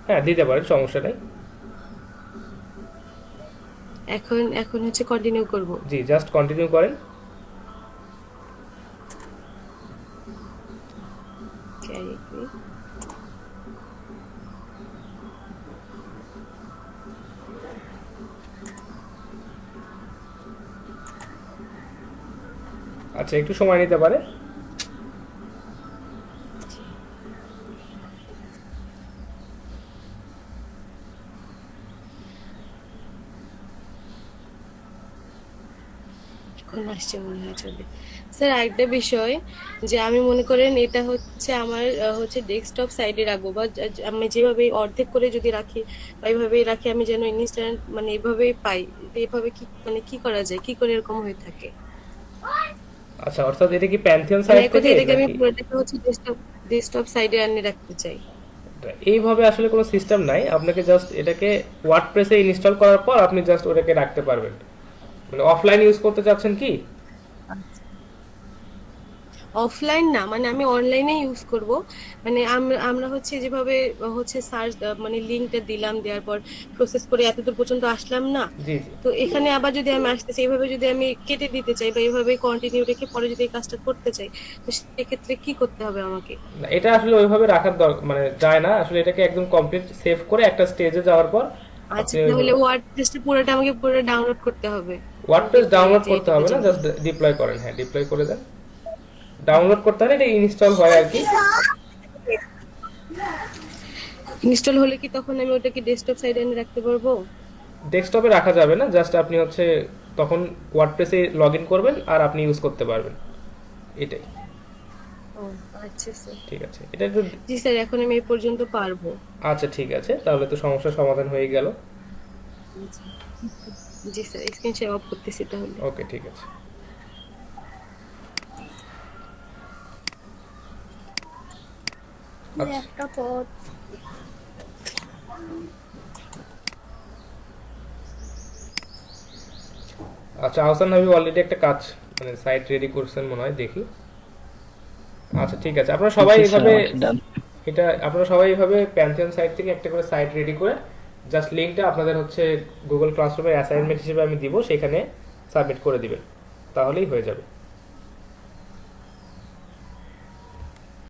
হ্যাঁ দিতে পারেন, সমস্যা নেই। এখন হচ্ছে কন্টিনিউ করব। জি জাস্ট কন্টিনিউ করেন। আচ্ছা একটু সময় নিতে পারে। এখন আসছে মনে হয় চলে। স্যার আরেকটা বিষয় যে আমি মনে করেন এটা হচ্ছে আমার হচ্ছে ডেস্কটপ সাইডে রাখবো, বা আমি যেভাবে অর্ধেক করে যদি রাখি বা এইভাবেই রাখি, আমি যেন ইনস্ট্যান্ট মানে এইভাবেই পাই, তো এইভাবে কি মানে কি করা যায়, কি করে এরকম হয়ে থাকে? আচ্ছা অর্থাৎ এটা কি প্যান্থিয়ন মানে সাইট এক কথায় থেকে এটাকে আমি নাকি? পুরোটাকে হচ্ছে ডেস্কটপ সাইডে আনিয়ে রাখতে চাই। এইভাবে আসলে কোনো সিস্টেম নাই, আপনাকে জাস্ট এটাকে ওয়ার্ডপ্রেসে ইনস্টল করার পর আপনি জাস্ট ওটাকে রাখতে পারবেন। মানে অফলাইন ইউজ করতে চাচ্ছেন কি? অফলাইন না, মানে আমি অনলাইনে ইউজ করব, মানে আমরা হচ্ছে যেভাবে হচ্ছে সার্চ মানে লিংকটা দিলাম, দেওয়ার পর প্রসেস করে এতদূর পর্যন্ত আসলাম না, জি জি। তো এখানে আবার যদি আমি আসতেছি এইভাবে যদি আমি কেটে দিতে চাই বা এইভাবে কন্টিনিউ রেখে পরে যদি এই কাজটা করতে চাই, তো সেক্ষেত্রে কি করতে হবে আমাকে? না, এটা আসলে ওইভাবে রাখার দরকার মানে যায় না, আসলে এটাকে একদম কমপ্লিট সেভ করে একটা স্টেজে যাওয়ার পর আচ্ছা আপনি তাহলে ওয়ার্ডপ্রেসটা পুরোটা আমাকে পুরো ডাউনলোড করতে হবে? ওয়ার্ডপ্রেস ডাউনলোড যে করতে এইটুকু হবে না, জানি। জাস্ট ডিপ্লয় করেন। হ্যাঁ ডিপ্লয় করে দেন, ডাউনলোড করতে হলে এটা ইনস্টল হয় আর কি। ইনস্টল হলে কি তখন আমি ওটাকে ডেস্কটপ সাইডে এনে রাখতে পারবো? ডেস্কটপে রাখা যাবে না, জাস্ট আপনি হচ্ছে তখন ওয়ার্ডপ্রেসে লগ ইন করবেন আর আপনি ইউজ করতে পারবেন, এটাই। ও আচ্ছা স্যার। ঠিক আছে, এটা একটু জি স্যার এখন আমি এই পর্যন্ত পারবো। আচ্ছা ঠিক আছে, তাহলে তো সমস্যার সমাধান হয়ে গেল। জি স্যার স্ক্রিন শেয়ার অফ করতেছি তাহলে। ওকে ঠিক আছে। আচ্ছা একটা পথ আচ্ছা আহসান ভাবি অলরেডি একটা কাজ মানে সাইট রেডি করছেন মনে হয়, দেখি। আচ্ছা ঠিক আছে, আপনারা সবাই জি স্যার, এইভাবে আমার done। আপনারা সবাই এইভাবে প্যান্থিয়ন সাইট থেকে একটা করে সাইট রেডি করে জাস্ট লিংকটা আপনাদের হচ্ছে গুগল ক্লাসরুমের অ্যাসাইনমেন্ট হিসেবে আমি দিব, সেখানে সাবমিট করে দিবেন, তাহলেই হয়ে যাবে।